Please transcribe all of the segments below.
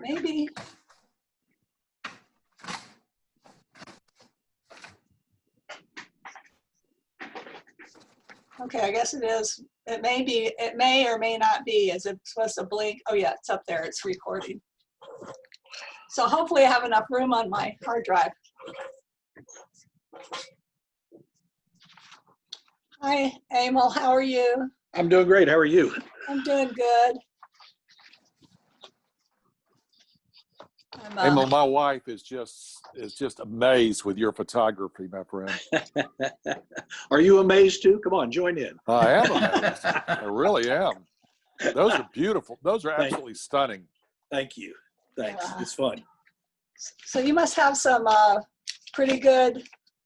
maybe. Okay, I guess it is. It may be, it may or may not be. Is it supposed to blink? Oh yeah, it's up there, it's recording. So hopefully I have enough room on my hard drive. Hi, Emil, how are you? I'm doing great. How are you? I'm doing good. Emil, my wife is just amazed with your photography, my friend. Are you amazed too? Come on, join in. I am amazed. I really am. Those are beautiful. Those are absolutely stunning. Thank you. Thanks. It's fun. So you must have some pretty good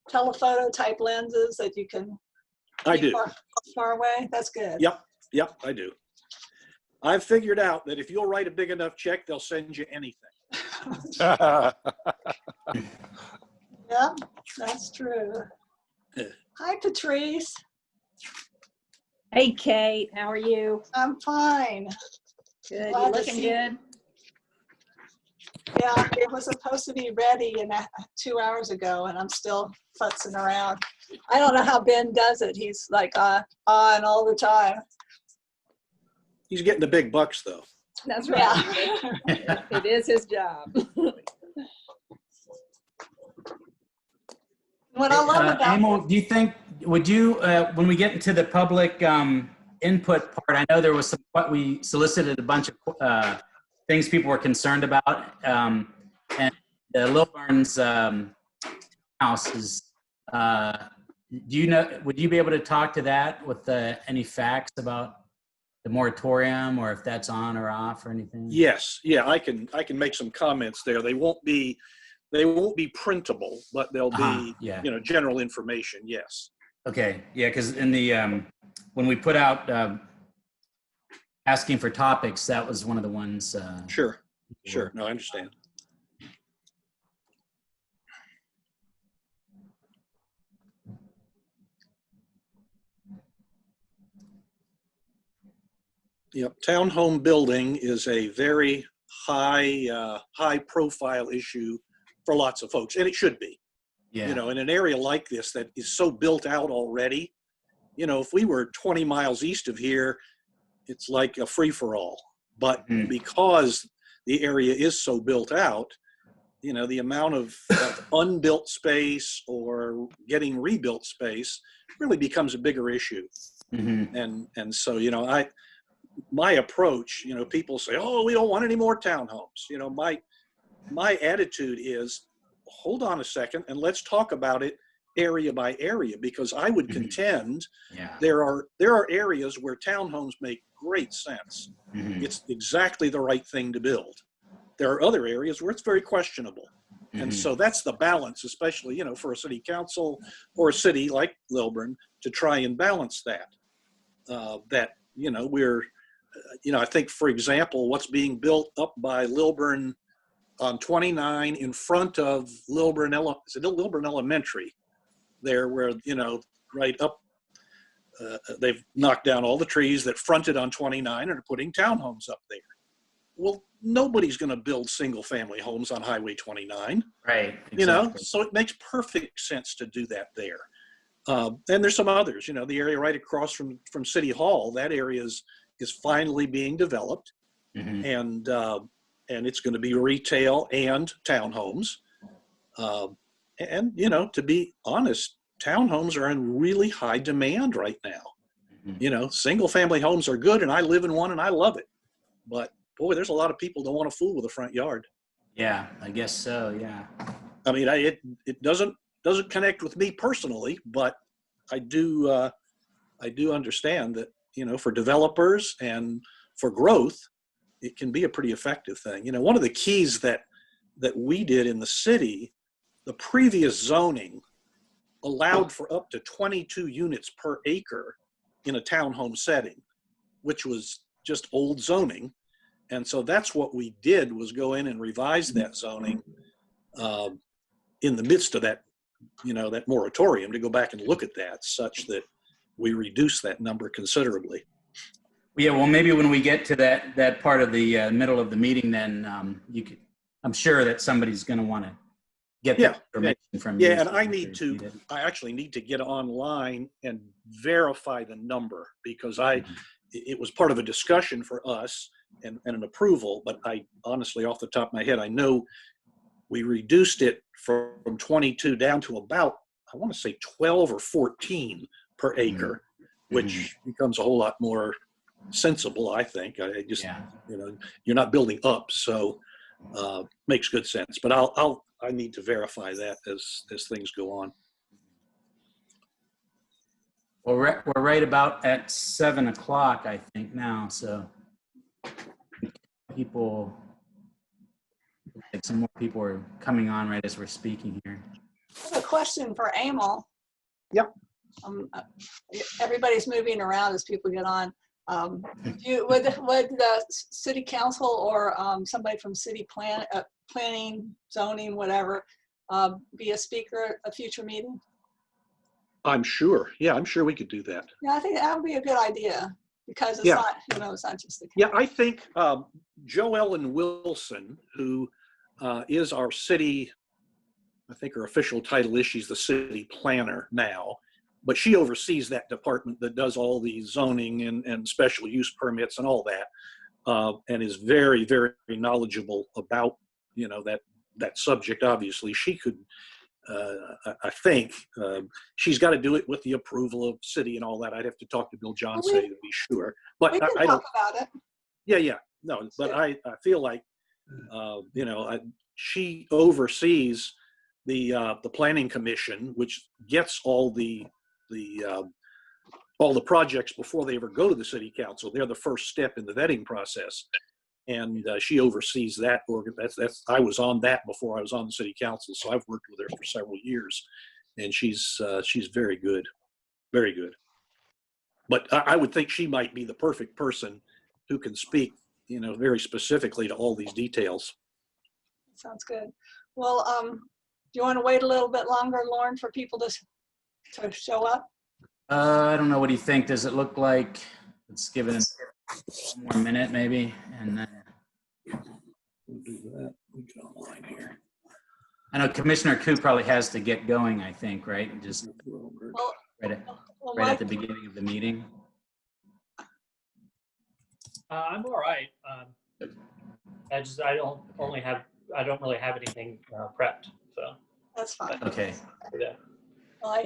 telephoto type lenses that you can I do. Far away. That's good. Yep, I do. I've figured out that if you'll write a big enough check, they'll send you anything. Yeah, that's true. Hi, Patrice. Hey, Kate, how are you? I'm fine. Good. Glad You to looking see good? Yeah, it was supposed to be ready 2 hours ago, and I'm still futzing around. I don't know how Ben does it. He's like on all the time. He's getting the big bucks though. That's right. Yeah. It is his job. What I love about Emil, do you think, would you, when we get into the public input part, I know there was what we solicited a bunch of things people were concerned about, and the Lilburn's house is, do you know, would you be able to talk to that with any facts about the moratorium, or if that's on or off or anything? Yes, yeah, I can make some comments there. They won't be printable, but they'll be yeah. General information. Yes. Okay, yeah, because in the when we put out asking for topics, that was one of the ones. Sure. No, I understand. Yep, townhome building is a very high profile issue for lots of folks, and it should be. Yeah. In an area like this that is so built out already, if we were 20 miles east of here, it's like a free-for-all. But because the area is so built out, the amount of unbuilt space or getting rebuilt space really becomes a bigger issue. And so, my approach, people say, oh, we don't want any more townhomes. My attitude is, hold on a second and let's talk about it area by area, because I would contend there are areas where townhomes make great sense. It's exactly the right thing to build. There are other areas where it's very questionable. And so that's the balance, especially, for a city council or a city like Lilburn to try and balance that. I think, for example, what's being built up by Lilburn on 29 in front of Lilburn Elementary there, where, right up, they've knocked down all the trees that fronted on 29 and are putting townhomes up there. Well, nobody's going to build single family homes on Highway 29. Right. Exactly. So it makes perfect sense to do that there. And there's some others, the area right across from City Hall, that area is finally being developed, and it's going to be retail and townhomes. And to be honest, townhomes are in really high demand right now. Single family homes are good, and I live in one and I love it. But boy, there's a lot of people that want to fool with a front yard. Yeah, I guess so. Yeah. I mean, it doesn't connect with me personally, but I do understand that, for developers and for growth, it can be a pretty effective thing. One of the keys that we did in the city, the previous zoning allowed for up to 22 units per acre in a townhome setting, which was just old zoning. And so that's what we did, was go in and revise that zoning in the midst of that, that moratorium, to go back and look at that, such that we reduce that number considerably. Yeah, well, maybe when we get to that part of the middle of the meeting, then I'm sure that somebody's going to want to get Yeah, that information from you. Yeah, and so I actually need to get online and verify the number because it was part of a discussion for us and an approval, but I honestly, off the top of my head, I know we reduced it from 22 down to about, I want to say 12 or 14 per acre, which becomes a whole lot more sensible, I think. I just, you're not building up, so makes good sense. But I need to verify that as things go on. Well, we're right about at 7 o'clock, I think now. So some more people are coming on right as we're speaking here. I have a question for Emil. Yep. Everybody's moving around as people get on. Would the city council or somebody from city planning, zoning, whatever, be a speaker at a future meeting? I'm sure. Yeah, I'm sure we could do that. Yeah, I think that would be a good idea because it's not, it's not just the Yeah, I think Jo Ellen Wilson, who is our city, I think her official title is she's the city planner now, but she oversees that department that does all the zoning and special use permits and all that, and is very, very knowledgeable about, that subject. Obviously, she could, I think, she's got to do it with the approval of city and all that. I'd have to talk to Bill Johnson to be sure. But we can I don't. talk about it. Yeah. No, but I feel like, she oversees the planning commission, which gets all the projects before they ever go to the city council. They're the first step in the vetting process, and she oversees that. I was on that before I was on the city council, so I've worked with her for several years, and she's very good, very good. But I would think she might be the perfect person who can speak, very specifically to all these details. Sounds good. Well, do you want to wait a little bit longer, Lauren, for people to show up? I don't know. What do you think? Does it look like? Let's give it one more minute, maybe, and then We'll do that. We'll get online here. I know Commissioner Koo probably has to get going. I think, right? Just right at the beginning of the meeting. I'm all right. I don't really have anything prepped, so. That's fine. Okay. Yeah. Well,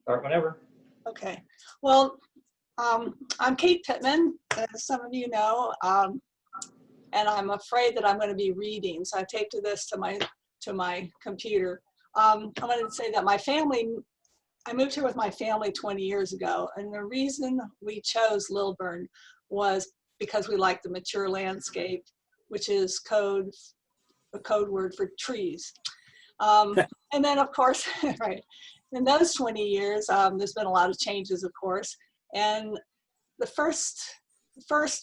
Start whenever. okay. Well, I'm Kate Pittman, as some of you know, and I'm afraid that I'm going to be reading, so I taped this to my computer. I'm going to say that I moved here with my family 20 years ago, and the reason we chose Lilburn was because we like the mature landscape, which is a code word for trees. And then, of course, right, in those 20 years, there's been a lot of changes, of course. And the first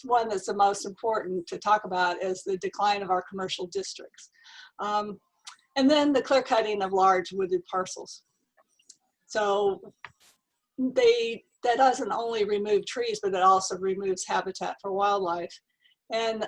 one that's the most important to talk about is the decline of our commercial districts. And then the clear cutting of large wooded parcels. So that doesn't only remove trees, but it also removes habitat for wildlife. And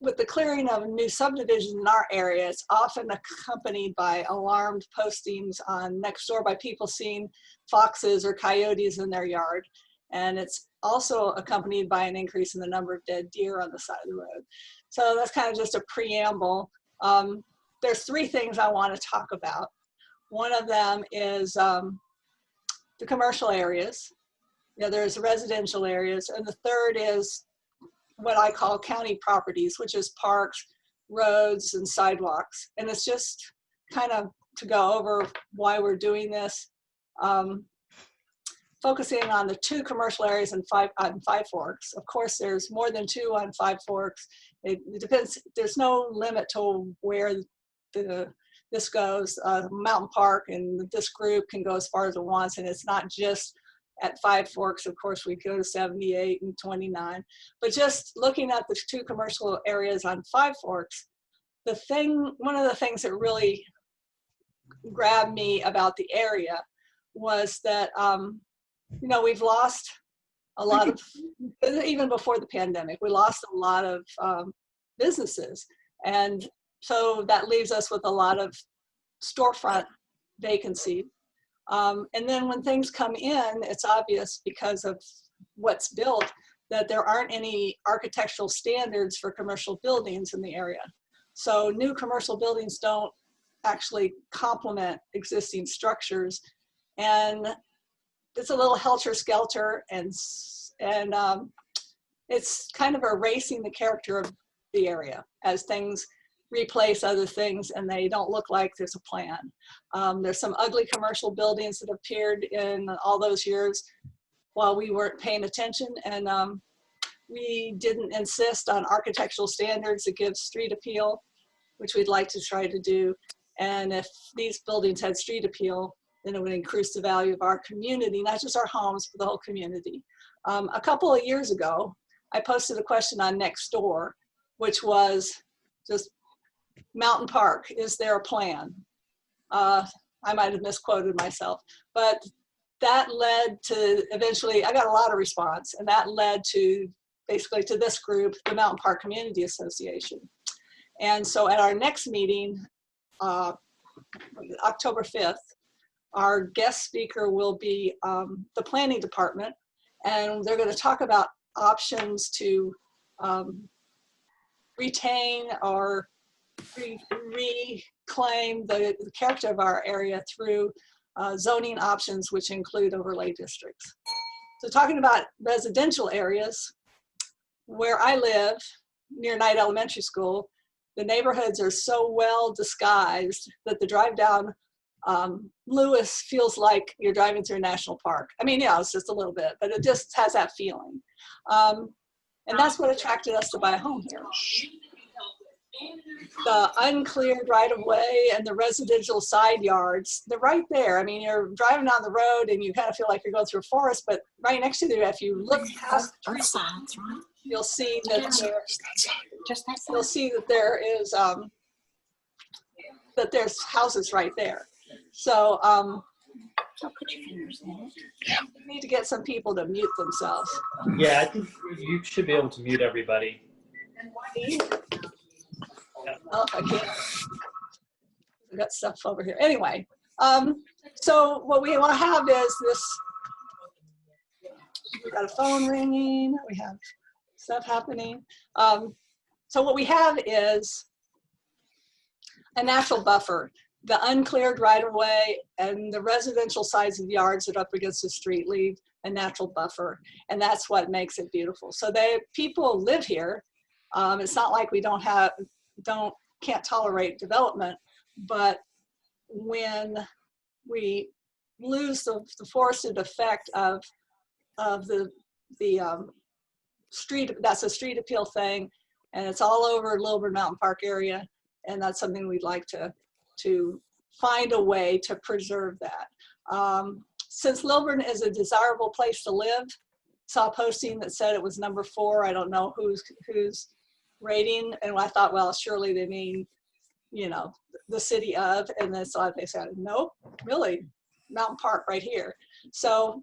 with the clearing of new subdivisions in our area, it's often accompanied by alarmed postings on Nextdoor by people seeing foxes or coyotes in their yard. And it's also accompanied by an increase in the number of dead deer on the side of the road. So that's kind of just a preamble. There's three things I want to talk about. One of them is the commercial areas. There's residential areas. And the third is what I call county properties, which is parks, roads, and sidewalks. And it's just kind of to go over why we're doing this. Focusing on the two commercial areas on Five Forks. Of course, there's more than two on Five Forks. It depends. There's no limit to where this goes. Mountain Park and this group can go as far as it wants, and it's not just at Five Forks. Of course, we go to 78 and 29. But just looking at the two commercial areas on Five Forks, one of the things that really grabbed me about the area was that we've lost a lot of, even before the pandemic, we lost a lot of businesses. And so that leaves us with a lot of storefront vacancy. And then when things come in, it's obvious because of what's built that there aren't any architectural standards for commercial buildings in the area. So new commercial buildings don't actually complement existing structures. And it's a little helter-skelter, and it's kind of erasing the character of the area as things replace other things and they don't look like there's a plan. There's some ugly commercial buildings that appeared in all those years while we weren't paying attention, and we didn't insist on architectural standards that give street appeal, which we'd like to try to do. And if these buildings had street appeal, then it would increase the value of our community, not just our homes, but the whole community. A couple of years ago, I posted a question on Nextdoor, which was just Mountain Park, is there a plan? I might have misquoted myself, but that led to eventually, I got a lot of response, and that led to basically to this group, the Mountain Park Community Association. And so at our next meeting, October 5th, our guest speaker will be the planning department, and they're going to talk about options to retain or reclaim the character of our area through zoning options, which include overlay districts. So talking about residential areas, where I live, near Knight Elementary School, the neighborhoods are so well disguised that the drive down Lewis feels like you're driving through a national park. I mean, yeah, it's just a little bit, but it just has that feeling. And that's what attracted us to buy a home here. The uncleared right-of-way and the residential side yards, they're right there. I mean, you're driving down the road and you kind of feel like you're going through a forest, but right next to you, if you look past the trees, you'll see that there is that there's houses right there. So you need to get some people to mute themselves. Yeah, I think you should be able to mute everybody. Oh, I can't. I've got stuff over here. Anyway, so what we want to have is this. We got a phone ringing. We have stuff happening. So what we have is a natural buffer. The uncleared right-of-way and the residential sides of the yards that are up against the street leave a natural buffer, and that's what makes it beautiful. So people live here. It's not like we can't tolerate development, but when we lose the forested effect of the street, that's a street appeal thing, and it's all over Lilburn Mountain Park area, and that's something we'd like to find a way to preserve that. Since Lilburn is a desirable place to live, saw a posting that said it was number 4. I don't know who's rating, and I thought, well, surely they mean, you know, the city of, and then so they said, nope, really, Mountain Park right here. So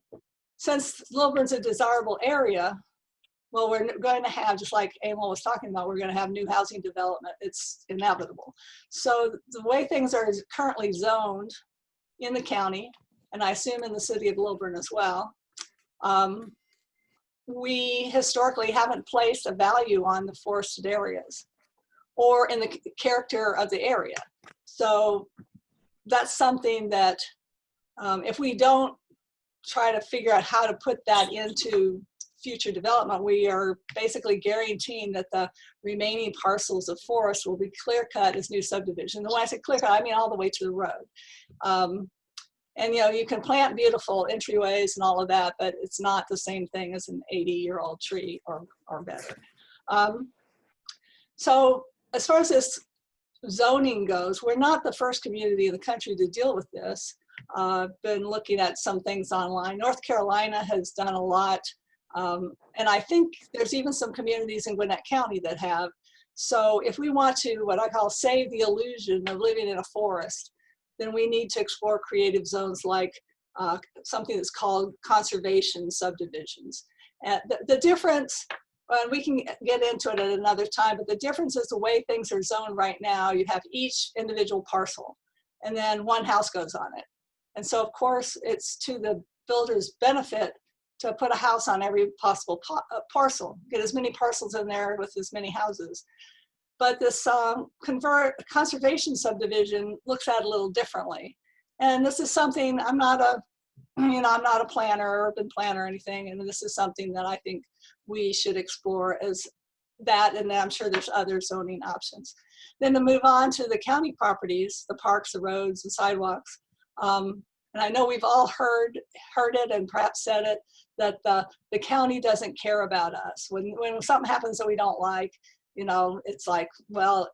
since Lilburn's a desirable area, well, we're going to have, just like Emil was talking about, we're going to have new housing development. It's inevitable. So the way things are currently zoned in the county, and I assume in the city of Lilburn as well, we historically haven't placed a value on the forested areas or in the character of the area. So that's something that if we don't try to figure out how to put that into future development, we are basically guaranteeing that the remaining parcels of forest will be clear cut as new subdivision. And when I say clear cut, I mean all the way to the road. And you know, you can plant beautiful entryways and all of that, but it's not the same thing as an 80-year-old tree or better. So as far as this zoning goes, we're not the first community in the country to deal with this. Been looking at some things online. North Carolina has done a lot. And I think there's even some communities in Gwinnett County that have. So if we want to, what I call save the illusion of living in a forest, then we need to explore creative zones like something that's called conservation subdivisions. And the difference, and we can get into it at another time, but the difference is the way things are zoned right now. You have each individual parcel, and then one house goes on it. And so, of course, it's to the builder's benefit to put a house on every possible parcel, get as many parcels in there with as many houses. But this conservation subdivision looks at it a little differently. And this is something, I'm not a planner or urban planner or anything, and this is something that I think we should explore as that, and I'm sure there's other zoning options. Then to move on to the county properties, the parks, the roads, and sidewalks. And I know we've all heard it and perhaps said it, that the county doesn't care about us. When something happens that we don't like, it's like, well,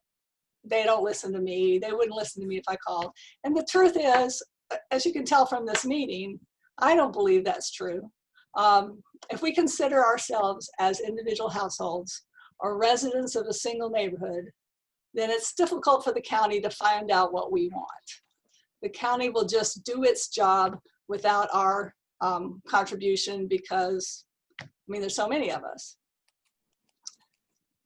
they don't listen to me. They wouldn't listen to me if I called. And the truth is, as you can tell from this meeting, I don't believe that's true. If we consider ourselves as individual households or residents of a single neighborhood, then it's difficult for the county to find out what we want. The county will just do its job without our contribution because, there's so many of us.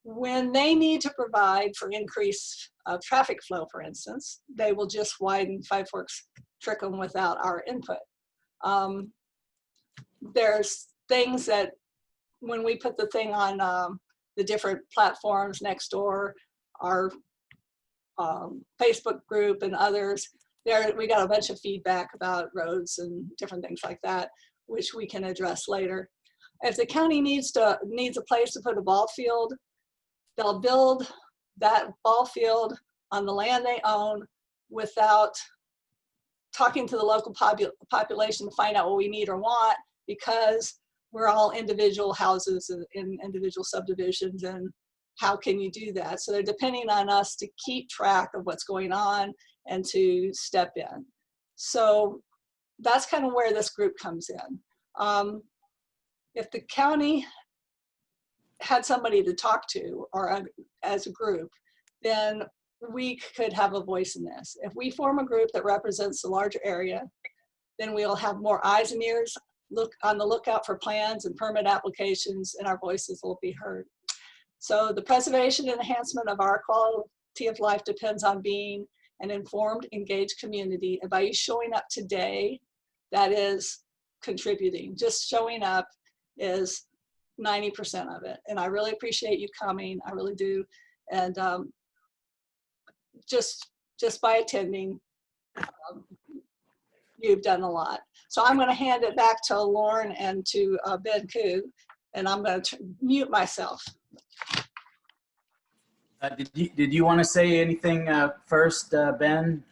When they need to provide for increased traffic flow, for instance, they will just widen Five Forks Trickham without our input. There's things that when we put the thing on the different platforms next door, our Facebook group and others, we got a bunch of feedback about roads and different things like that, which we can address later. If the county needs a place to put a ball field, they'll build that ball field on the land they own without talking to the local population to find out what we need or want, because we're all individual houses in individual subdivisions, and how can you do that? So they're depending on us to keep track of what's going on and to step in. So that's kind of where this group comes in. If the county had somebody to talk to, or as a group, then we could have a voice in this. If we form a group that represents the larger area, then we'll have more eyes and ears on the lookout for plans and permit applications, and our voices will be heard. So the preservation and enhancement of our quality of life depends on being an informed, engaged community. And by you showing up today, that is contributing. Just showing up is 90% of it. And I really appreciate you coming. I really do. And just by attending, you've done a lot. So I'm going to hand it back to Lauren and to Ben Koo, and I'm going to mute myself. Did you want to say anything first, Ben?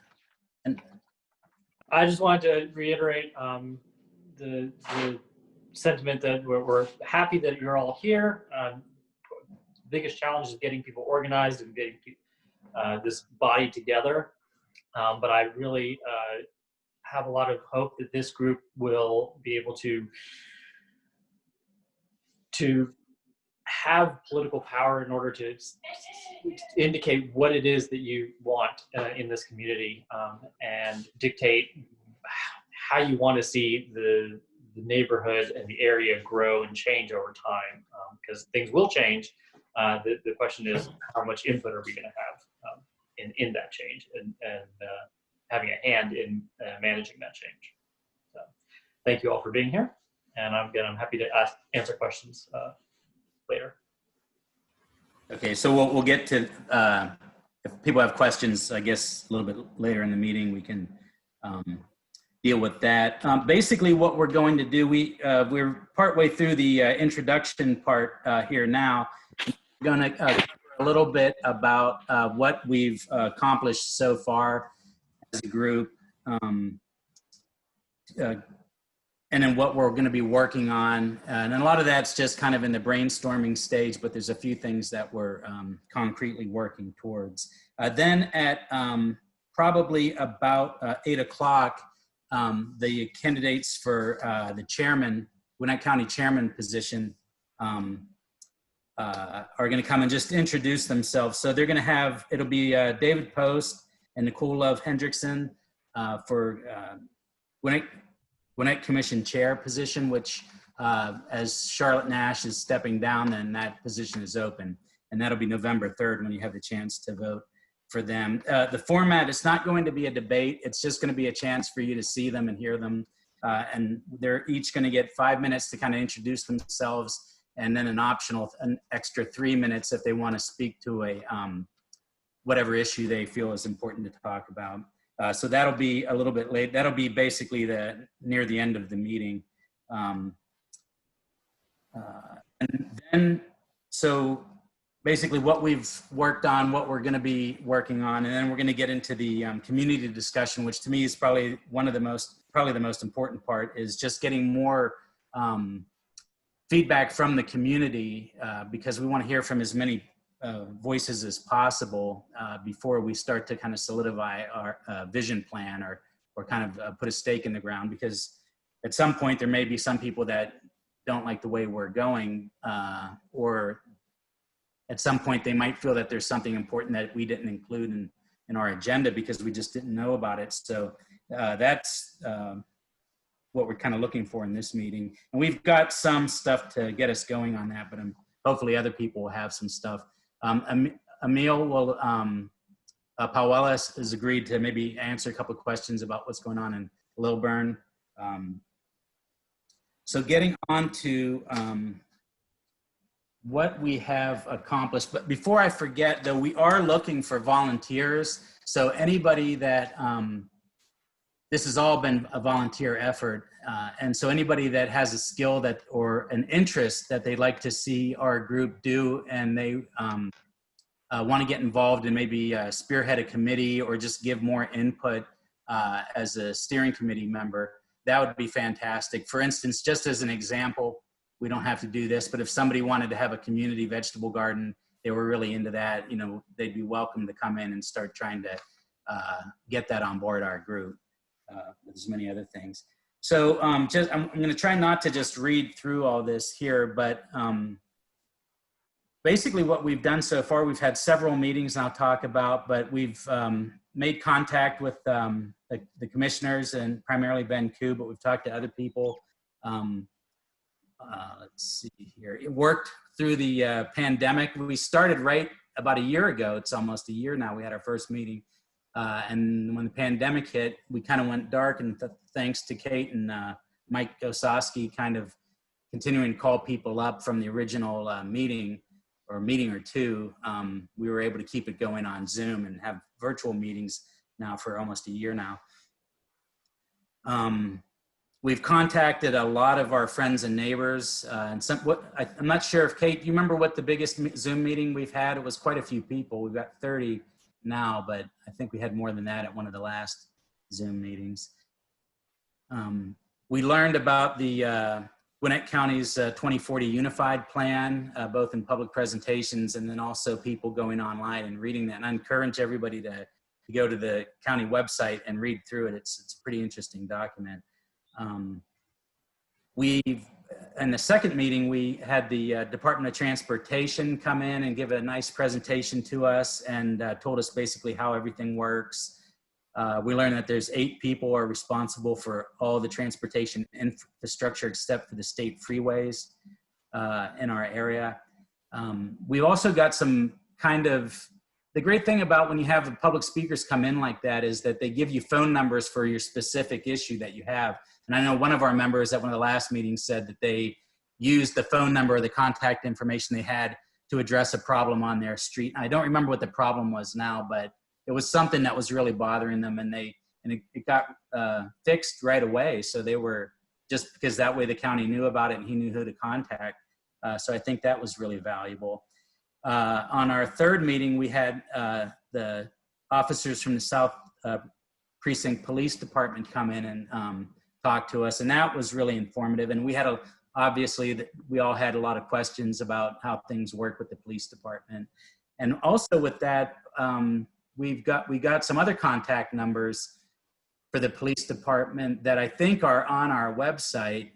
I just wanted to reiterate the sentiment that we're happy that you're all here. Biggest challenge is getting people organized and getting this body together. But I really have a lot of hope that this group will be able to have political power in order to indicate what it is that you want in this community, and dictate how you want to see the neighborhood and the area grow and change over time, because things will change. The question is, how much input are we going to have in that change, and having a hand in managing that change. So thank you all for being here, and I'm happy to answer questions later. Okay, so we'll get to, if people have questions, I guess a little bit later in the meeting, we can deal with that. Basically what we're going to do, we're partway through the introduction part here now. We're going to cover a little bit about what we've accomplished so far as a group, and then what we're going to be working on. And a lot of that's just kind of in the brainstorming stage, but there's a few things that we're concretely working towards. Then at probably about 8 o'clock, the candidates for the chairman, Gwinnett County chairman position, are going to come and just introduce themselves. So they're going to have, it'll be David Post and Nicole Hendrickson for Gwinnett Commission chair position, which As Charlotte Nash is stepping down, then that position is open. And that'll be November 3rd when you have the chance to vote for them. The format is not going to be a debate. It's just going to be a chance for you to see them and hear them. And they're each going to get 5 minutes to kind of introduce themselves, and then an extra 3 minutes if they want to speak to a whatever issue they feel is important to talk about. So that'll be a little bit late. That'll be basically near the end of the meeting. And then, so basically what we've worked on, what we're going to be working on, and then we're going to get into the community discussion, which to me is probably the most important part, is just getting more feedback from the community, because we want to hear from as many voices as possible before we start to kind of solidify our vision plan or kind of put a stake in the ground, because at some point there may be some people that don't like the way we're going, or at some point they might feel that there's something important that we didn't include in our agenda because we just didn't know about it. So that's what we're kind of looking for in this meeting. And we've got some stuff to get us going on that, but hopefully other people will have some stuff. Emil will, Powell has agreed to maybe answer a couple of questions about what's going on in Lilburn. So getting on to what we have accomplished. But before I forget, though, we are looking for volunteers. So anybody that, this has all been a volunteer effort. And so anybody that has a skill or an interest that they'd like to see our group do, and they want to get involved and maybe spearhead a committee or just give more input as a steering committee member, that would be fantastic. For instance, just as an example, we don't have to do this, but if somebody wanted to have a community vegetable garden, they were really into that, they'd be welcome to come in and start trying to get that on board our group. There's many other things. So I'm going to try not to just read through all this here, but basically what we've done so far, we've had several meetings I'll talk about, but we've made contact with the commissioners and primarily Ben Koo, but we've talked to other people. Let's see here. It worked through the pandemic. We started right about a year ago. It's almost a year now. We had our first meeting. And when the pandemic hit, we kind of went dark, and thanks to Kate and Mike Gosowski kind of continuing to call people up from the original meeting or two, we were able to keep it going on Zoom and have virtual meetings now for almost a year now. We've contacted a lot of our friends and neighbors, and I'm not sure if Kate, you remember what the biggest Zoom meeting we've had? It was quite a few people. We've got 30 now, but I think we had more than that at one of the last Zoom meetings. We learned about the Gwinnett County's 2040 Unified Plan, both in public presentations and then also people going online and reading that. And I encourage everybody to go to the county website and read through it. It's a pretty interesting document. In the second meeting, we had the Department of Transportation come in and give a nice presentation to us and told us basically how everything works. We learned that there's 8 people are responsible for all the transportation infrastructure except for the state freeways in our area. We also got some the great thing about when you have public speakers come in like that is that they give you phone numbers for your specific issue that you have. And I know one of our members at one of the last meetings said that they used the phone number or the contact information they had to address a problem on their street. I don't remember what the problem was now, but it was something that was really bothering them, and it got fixed right away. So they were, just because that way the county knew about it and he knew who to contact. So I think that was really valuable. On our third meeting, we had the officers from the South Precinct Police Department come in and talk to us, and that was really informative. And we had obviously we all had a lot of questions about how things work with the police department. And also with that, we got some other contact numbers for the police department that I think are on our website.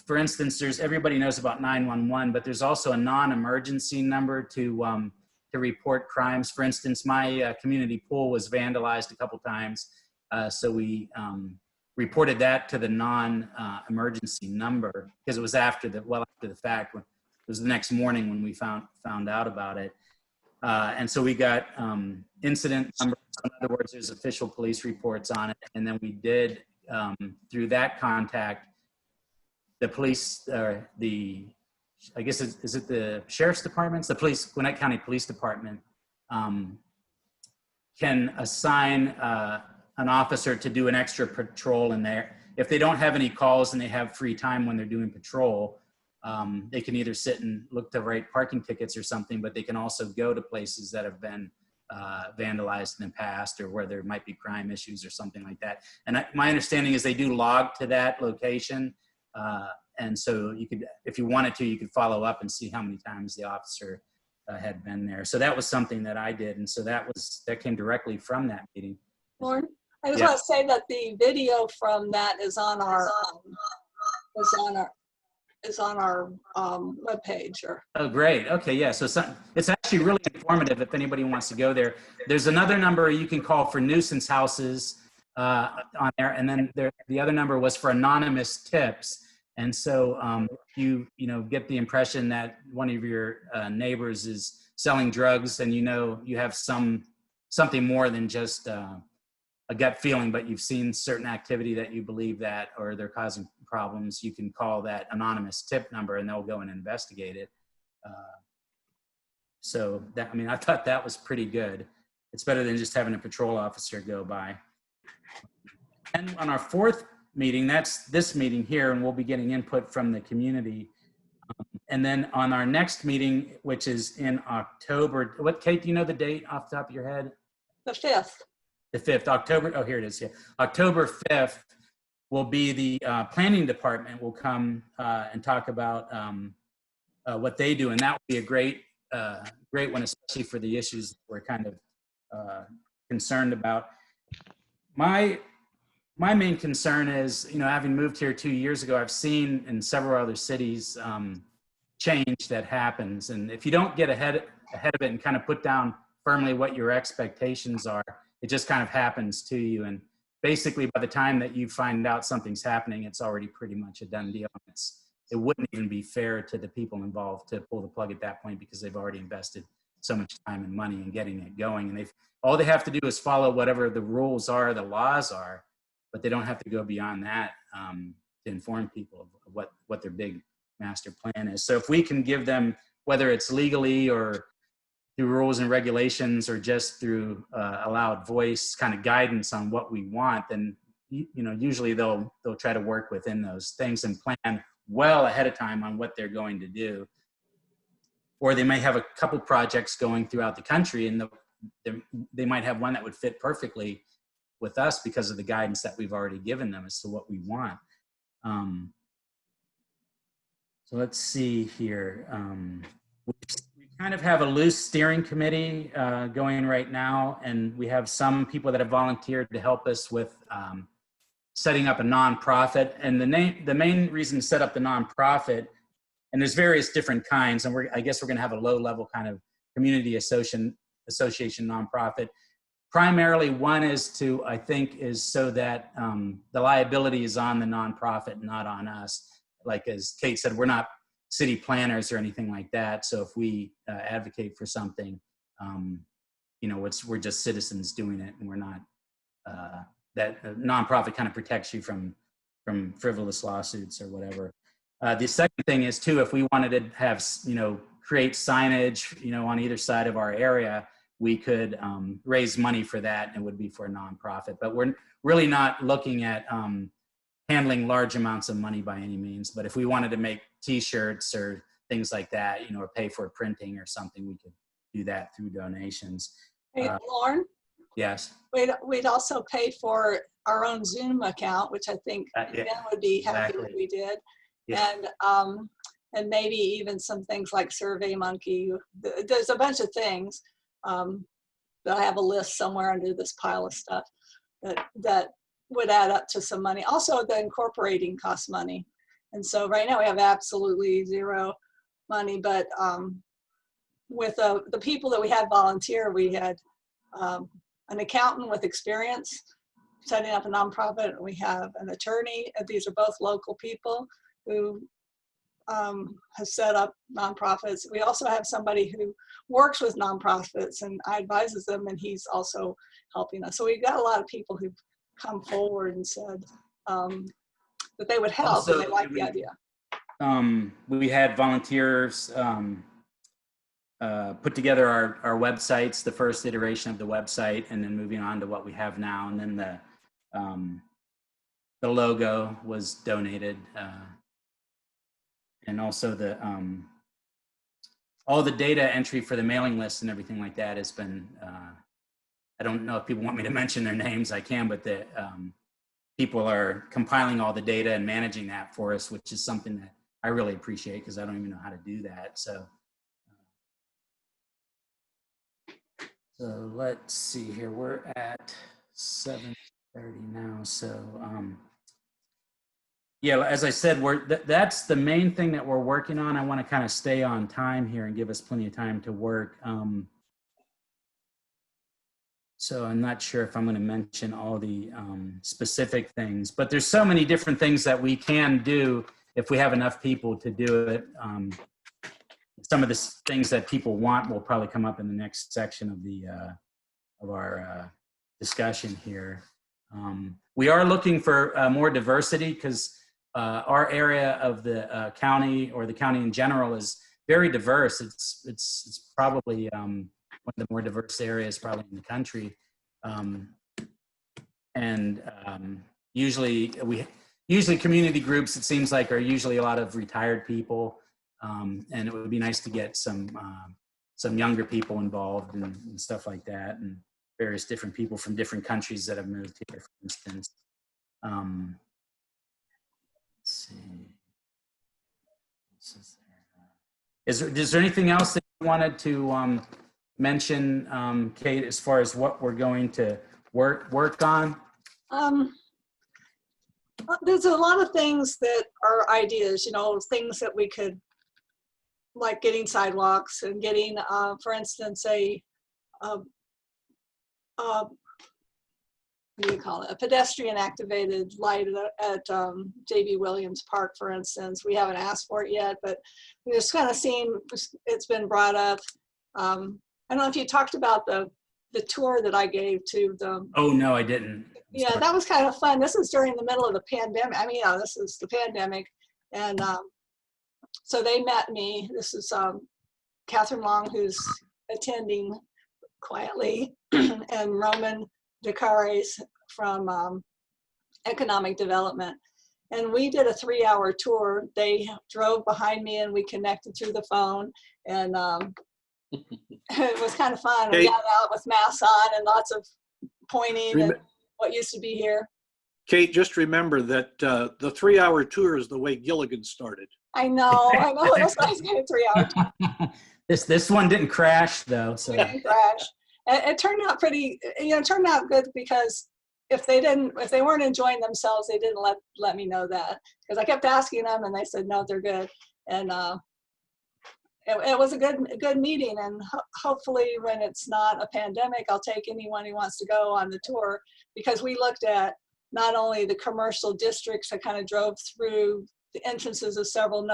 For instance, everybody knows about 911, but there's also a non-emergency number to report crimes. For instance, my community pool was vandalized a couple times, so we reported that to the non-emergency number because it was after the fact. It was the next morning when we found out about it. And so we got incident numbers. In other words, there's official police reports on it. And then we did, through that contact, the police, I guess, is it the sheriff's departments? The police, Gwinnett County Police Department can assign an officer to do an extra patrol in there. If they don't have any calls and they have free time when they're doing patrol, they can either sit and look to write parking tickets or something, but they can also go to places that have been vandalized in the past or where there might be crime issues or something like that. And my understanding is they do log to that location. And so you could, if you wanted to, you could follow up and see how many times the officer had been there. So that was something that I did. And so that came directly from that meeting. Lauren, I just Yeah. want to say that the video from that is on our webpage. Or Oh, great. Okay, yeah. So it's actually really informative if anybody wants to go there. There's another number you can call for nuisance houses on there, and then the other number was for anonymous tips. And so you get the impression that one of your neighbors is selling drugs, and you have something more than just a gut feeling, but you've seen certain activity that you believe that, or they're causing problems, you can call that anonymous tip number and they'll go and investigate it. So that, I thought that was pretty good. It's better than just having a patrol officer go by. And on our fourth meeting, that's this meeting here, and we'll be getting input from the community. And then on our next meeting, which is in October, Kate, do you know the date off the top of your head? the 5th. The 5th, October, oh, here it is, yeah. October 5th will be the planning department will come and talk about what they do. And that will be a great one, especially for the issues that we're kind of concerned about. My main concern is, having moved here 2 years ago, I've seen in several other cities change that happens. And if you don't get ahead of it and kind of put down firmly what your expectations are, it just kind of happens to you. And basically by the time that you find out something's happening, it's already pretty much a done deal. It wouldn't even be fair to the people involved to pull the plug at that point because they've already invested so much time and money in getting it going. And all they have to do is follow whatever the rules are, the laws are, but they don't have to go beyond that to inform people of what their big master plan is. So if we can give them, whether it's legally or through rules and regulations or just through allowed voice kind of guidance on what we want, then usually they'll try to work within those things and plan well ahead of time on what they're going to do. Or they may have a couple projects going throughout the country, and they might have one that would fit perfectly with us because of the guidance that we've already given them as to what we want. So let's see here. We kind of have a loose steering committee going right now, and we have some people that have volunteered to help us with setting up a nonprofit. And the main reason to set up the nonprofit, and there's various different kinds, and I guess we're going to have a low-level kind of community association nonprofit. Primarily, one is so that the liability is on the nonprofit, not on us. Like as Kate said, we're not city planners or anything like that. So if we advocate for something, we're just citizens doing it, and we're not. That nonprofit kind of protects you from frivolous lawsuits or whatever. The second thing is too, if we wanted to have create signage on either side of our area, we could raise money for that, and it would be for a nonprofit. But we're really not looking at handling large amounts of money by any means. But if we wanted to make T-shirts or things like that, or pay for printing or something, we could do that through donations. Hey, Lauren, Yes. we'd also pay for our own Zoom account, which I think Yeah, Ben would be happy exactly. if we did. Yeah. And maybe even some things like SurveyMonkey. There's a bunch of things that I have a list somewhere under this pile of stuff that would add up to some money. Also, the incorporating costs money. And so right now we have absolutely zero money, but with the people that we had volunteer, we had an accountant with experience, setting up a nonprofit. We have an attorney. These are both local people who has set up nonprofits. We also have somebody who works with nonprofits and advises them, and he's also helping us. So we've got a lot of people who've come forward and said that they would help Also, and they like the idea. We had volunteers put together our websites, the first iteration of the website, and then moving on to what we have now. And then the logo was donated. And also all the data entry for the mailing list and everything like that has been, I don't know if people want me to mention their names, I can, but the people are compiling all the data and managing that for us, which is something that I really appreciate because I don't even know how to do that. So let's see here. We're at 7:30 now. So yeah, as I said, that's the main thing that we're working on. I want to kind of stay on time here and give us plenty of time to work. So I'm not sure if I'm going to mention all the specific things, but there's so many different things that we can do if we have enough people to do it. Some of the things that people want will probably come up in the next section of our discussion here. We are looking for more diversity because our area of the county, or the county in general, is very diverse. It's probably one of the more diverse areas probably in the country. Usually community groups, it seems like, are usually a lot of retired people. And it would be nice to get some younger people involved and stuff like that, and various different people from different countries that have moved here, for instance. Let's see. Is there anything else that you wanted to mention, Kate, as far as what we're going to work on? There's a lot of things that are ideas, things that we could, like getting sidewalks and getting, for instance, what do you call it? A pedestrian activated light at J.B. Williams Park, for instance. We haven't asked for it yet, but we're just kind of seeing it's been brought up. I don't know if you talked about the tour that I gave to the. Oh, no, I didn't. Yeah, that was kind of fun. This is during the middle of the pandemic. I mean, this is the pandemic. And so they met me. This is Catherine Long, who's attending quietly, and Roman Decares from Economic Development. And we did a 3-hour tour. They drove behind me and we connected through the phone. And it was kind of fun. We got out with masks on and lots of pointing and what used to be here. Kate, just remember that the 3-hour tour is the way Gilligan started. I know. It was nice getting a 3-hour tour. This one didn't crash though. So. It didn't crash. It turned out pretty, it turned out good, because if they weren't enjoying themselves, they didn't let me know that, because I kept asking them and they said, no, they're good. And it was a good meeting, and hopefully when it's not a pandemic, I'll take anyone who wants to go on the tour, because we looked at not only the commercial districts. I kind of drove through the entrances of several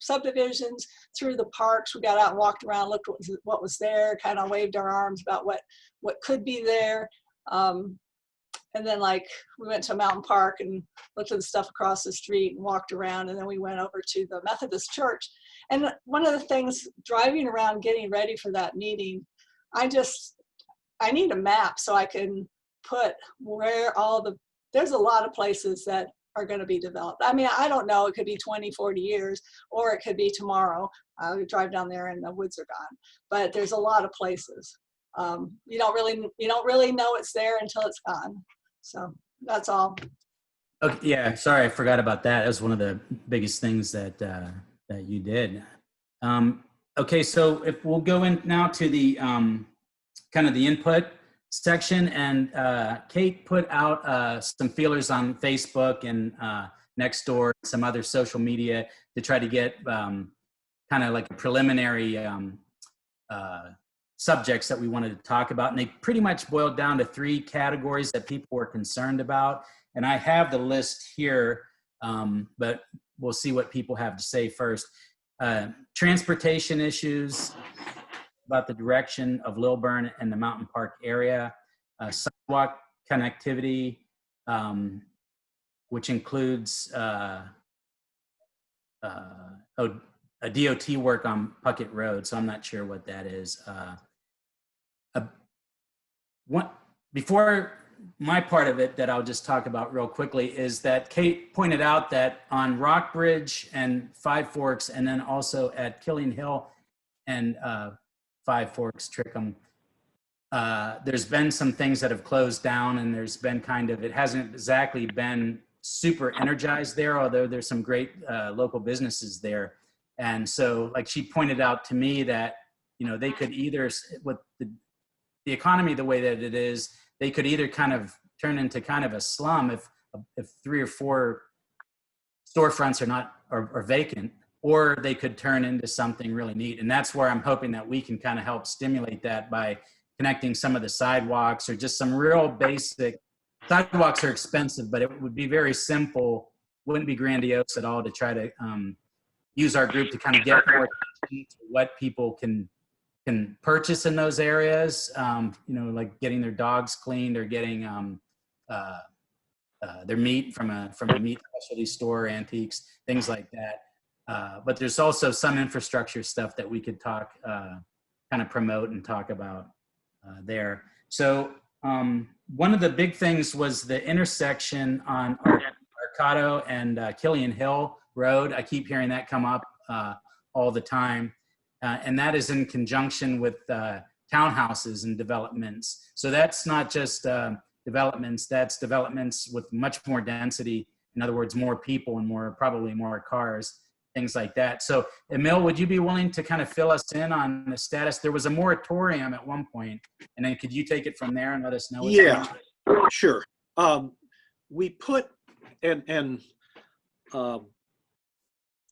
subdivisions, through the parks. We got out and walked around, looked what was there, kind of waved our arms about what could be there. And then we went to a mountain park and looked at the stuff across the street and walked around, and then we went over to the Methodist Church. And one of the things, driving around getting ready for that meeting, I need a map so I can put where there's a lot of places that are going to be developed. I mean, I don't know, it could be 20, 40 years, or it could be tomorrow. We drive down there and the woods are gone, but there's a lot of places. You don't really know it's there until it's gone. So that's all. Okay, yeah, sorry, I forgot about that. That was one of the biggest things that you did. Okay, so if we'll go in now to the kind of the input section, and Kate put out some feelers on Facebook and Nextdoor, some other social media, to try to get kind of like a preliminary subjects that we wanted to talk about. And they pretty much boiled down to 3 categories that people were concerned about. And I have the list here, but we'll see what people have to say first. Transportation issues about the direction of Lilburn and the Mountain Park area, sidewalk connectivity, which includes a DOT work on Puckett Road, so I'm not sure what that is. Before my part of it that I'll just talk about real quickly is that Kate pointed out that on Rockbridge and Five Forks, and then also at Killing Hill and Five Forks, Trickham, there's been some things that have closed down, and there's been it hasn't exactly been super energized there, although there's some great local businesses there. And so, like she pointed out to me that, they could either, with the economy the way that it is, they could either kind of turn into kind of a slum if 3 or 4 storefronts are vacant, or they could turn into something really neat. And that's where I'm hoping that we can kind of help stimulate that by connecting some of the sidewalks, or just some real basic. Sidewalks are expensive, but it would be very simple, wouldn't be grandiose at all, to try to use our group to kind of get more attention to what people can purchase in those areas, like getting their dogs cleaned, or getting their meat from a meat specialty store, antiques, things like that. But there's also some infrastructure stuff that we could kind of promote and talk about there. So one of the big things was the intersection on Arcado and Killian Hill Road. I keep hearing that come up all the time. And that is in conjunction with townhouses and developments. So that's not just developments, that's developments with much more density. In other words, more people and probably more cars, things like that. So Emil, would you be willing to kind of fill us in on the status? There was a moratorium at one point, and then could you take it from there and let us know? Yeah, sure. We put,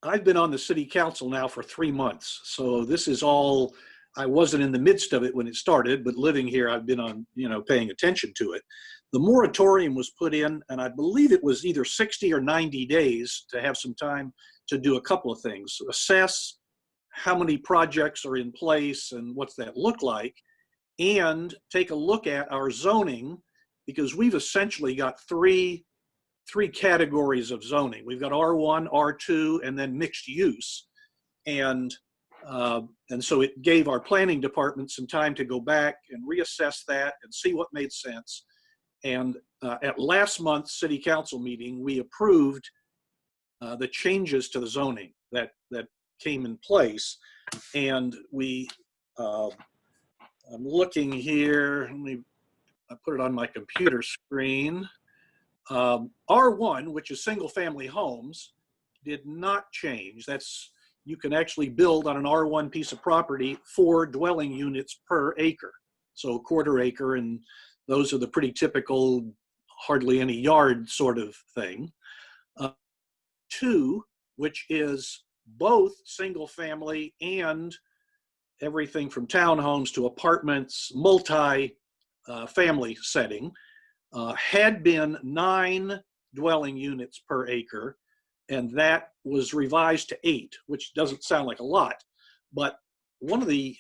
I've been on the city council now for 3 months. So this is all, I wasn't in the midst of it when it started, but living here, I've been on, paying attention to it. The moratorium was put in, and I believe it was either 60 or 90 days to have some time to do a couple of things. Assess how many projects are in place and what's that look like, and take a look at our zoning, because we've essentially got three categories of zoning. We've got R1, R2, and then mixed use. And so it gave our planning department some time to go back and reassess that and see what made sense. And at last month's city council meeting, we approved the changes to the zoning that came in place. And I'm looking here, I put it on my computer screen. R1, which is single family homes, did not change. You can actually build on an R1 piece of property 4 dwelling units per acre. So a quarter acre, and those are the pretty typical, hardly any yard sort of thing. 2, which is both single family and everything from townhomes to apartments, multi-family setting, had been 9 dwelling units per acre, and that was revised to 8, which doesn't sound like a lot. But one of the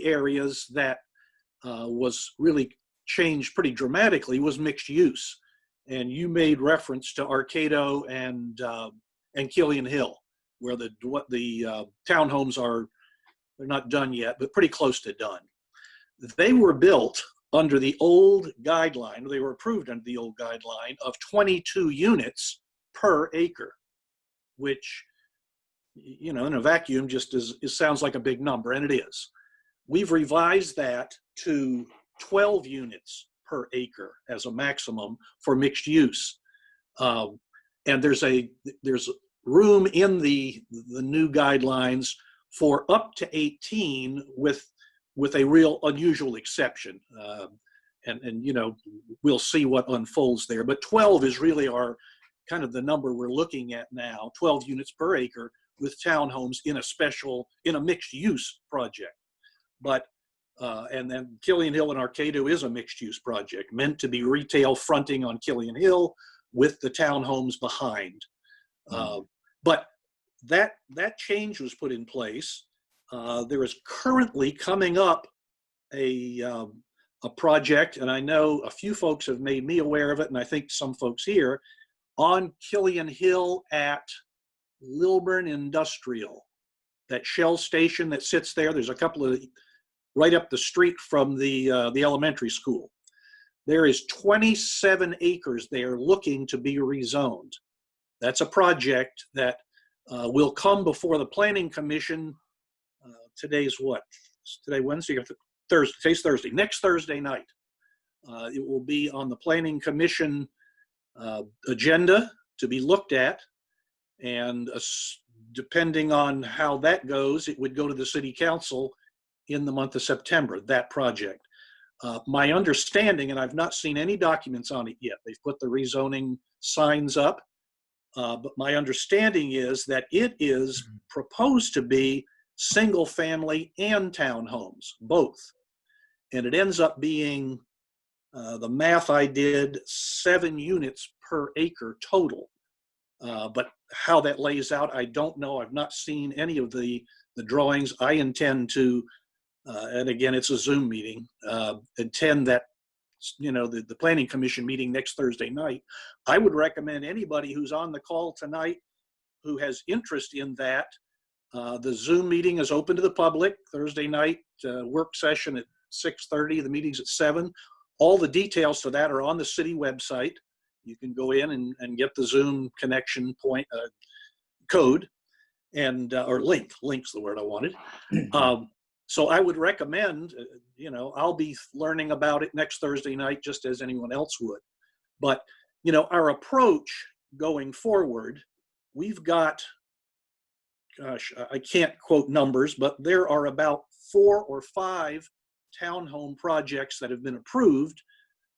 areas that was really changed pretty dramatically was mixed use. And you made reference to Arcado and Killian Hill, where the townhomes they're not done yet, but pretty close to done. They were built under the old guideline, they were approved under the old guideline of 22 units per acre, which, in a vacuum just sounds like a big number, and it is. We've revised that to 12 units per acre as a maximum for mixed use. And there's room in the new guidelines for up to 18 with a real unusual exception. And we'll see what unfolds there. But 12 is really our kind of the number we're looking at now, 12 units per acre with townhomes in a mixed use project. But And then Killian Hill and Arcado is a mixed-use project meant to be retail fronting on Killian Hill with the townhomes behind. But that change was put in place. There is currently coming up a project, and I know a few folks have made me aware of it, and I think some folks here, on Killian Hill at Lilburn Industrial. That Shell station that sits there, there's a couple of, right up the street from the elementary school. There is 27 acres there looking to be rezoned. That's a project that will come before the Planning Commission. Today's what? Today Wednesday or Thursday? Today's Thursday. Next Thursday night. It will be on the Planning Commission agenda to be looked at, and depending on how that goes, it would go to the City Council in the month of September, that project. My understanding, and I've not seen any documents on it yet, they've put the rezoning signs up, but my understanding is that it is proposed to be single family and townhomes, both. And it ends up being, the math I did, 7 units per acre total. But how that lays out, I don't know. I've not seen any of the drawings. I intend to, and again, it's a Zoom meeting, attend that, the Planning Commission meeting next Thursday night. I would recommend anybody who's on the call tonight who has interest in that. The Zoom meeting is open to the public Thursday night, work session at 6:30. The meeting's at 7. All the details to that are on the city website. You can go in and get the Zoom connection point code and or link's the word I wanted. So I would recommend, I'll be learning about it next Thursday night just as anyone else would. But, our approach going forward, we've got, gosh, I can't quote numbers, but there are about 4 or 5 townhome projects that have been approved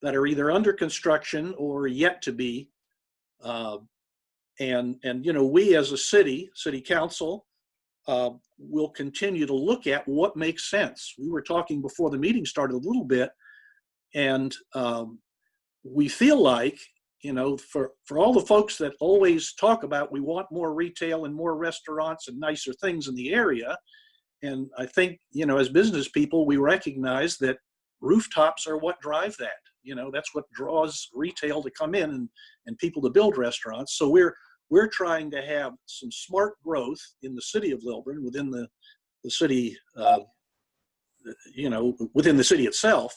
that are either under construction or yet to be. And we as a city council will continue to look at what makes sense. We were talking before the meeting started a little bit, and we feel like, for all the folks that always talk about we want more retail and more restaurants and nicer things in the area, and I think, as business people, we recognize that rooftops are what drive that. That's what draws retail to come in and people to build restaurants. So we're trying to have some smart growth in the city of Lilburn, within the city, within the city itself,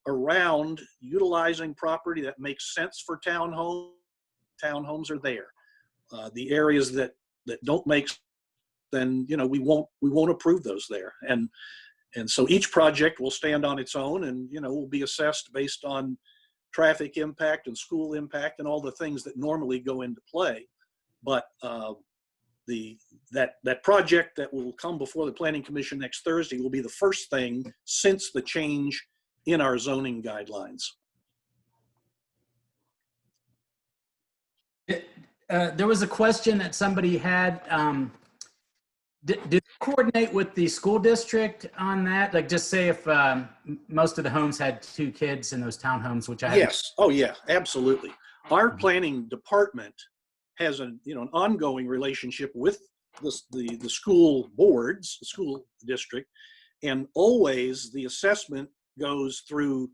around utilizing property that makes sense for townhomes. Townhomes are there. The areas that don't make sense, then we won't approve those there. And so each project will stand on its own, and will be assessed based on traffic impact and school impact and all the things that normally go into play. But that project that will come before the Planning Commission next Thursday will be the first thing since the change in our zoning guidelines. There was a question that somebody had. Did you coordinate with the school district on that? Like, just say if most of the homes had 2 kids in those townhomes, which I have. Yes. Oh yeah, absolutely. Our planning department has an ongoing relationship with the school boards, the school district, and always the assessment goes through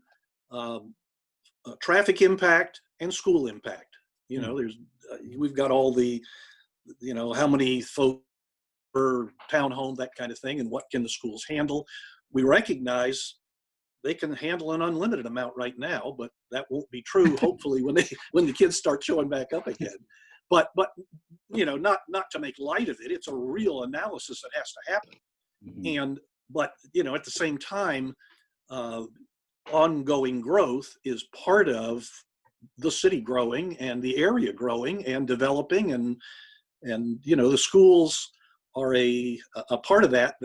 traffic impact and school impact. There's we've got all the how many folks per townhome, that kind of thing, and what can the schools handle. We recognize they can handle an unlimited amount right now, but that won't be true hopefully when the kids start showing back up again. But not to make light of it, it's a real analysis that has to happen. Mm-hmm. But at the same time, ongoing growth is part of the city growing and the area growing and developing, and the schools are a part of that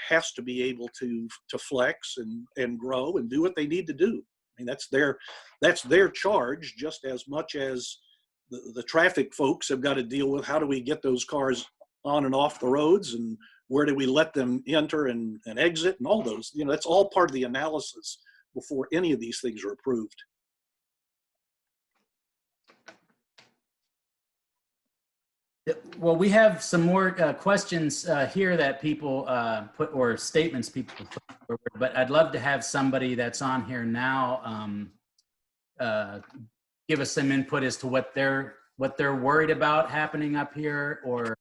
has to be able to flex and grow and do what they need to do. I mean, that's their charge, just as much as the traffic folks have got to deal with how do we get those cars on and off the roads and where do we let them enter and exit and all those, that's all part of the analysis before any of these things are approved. Well, we have some more questions here that people put, or statements people put forward, but I'd love to have somebody that's on here now give us some input as to what they're worried about happening up here, or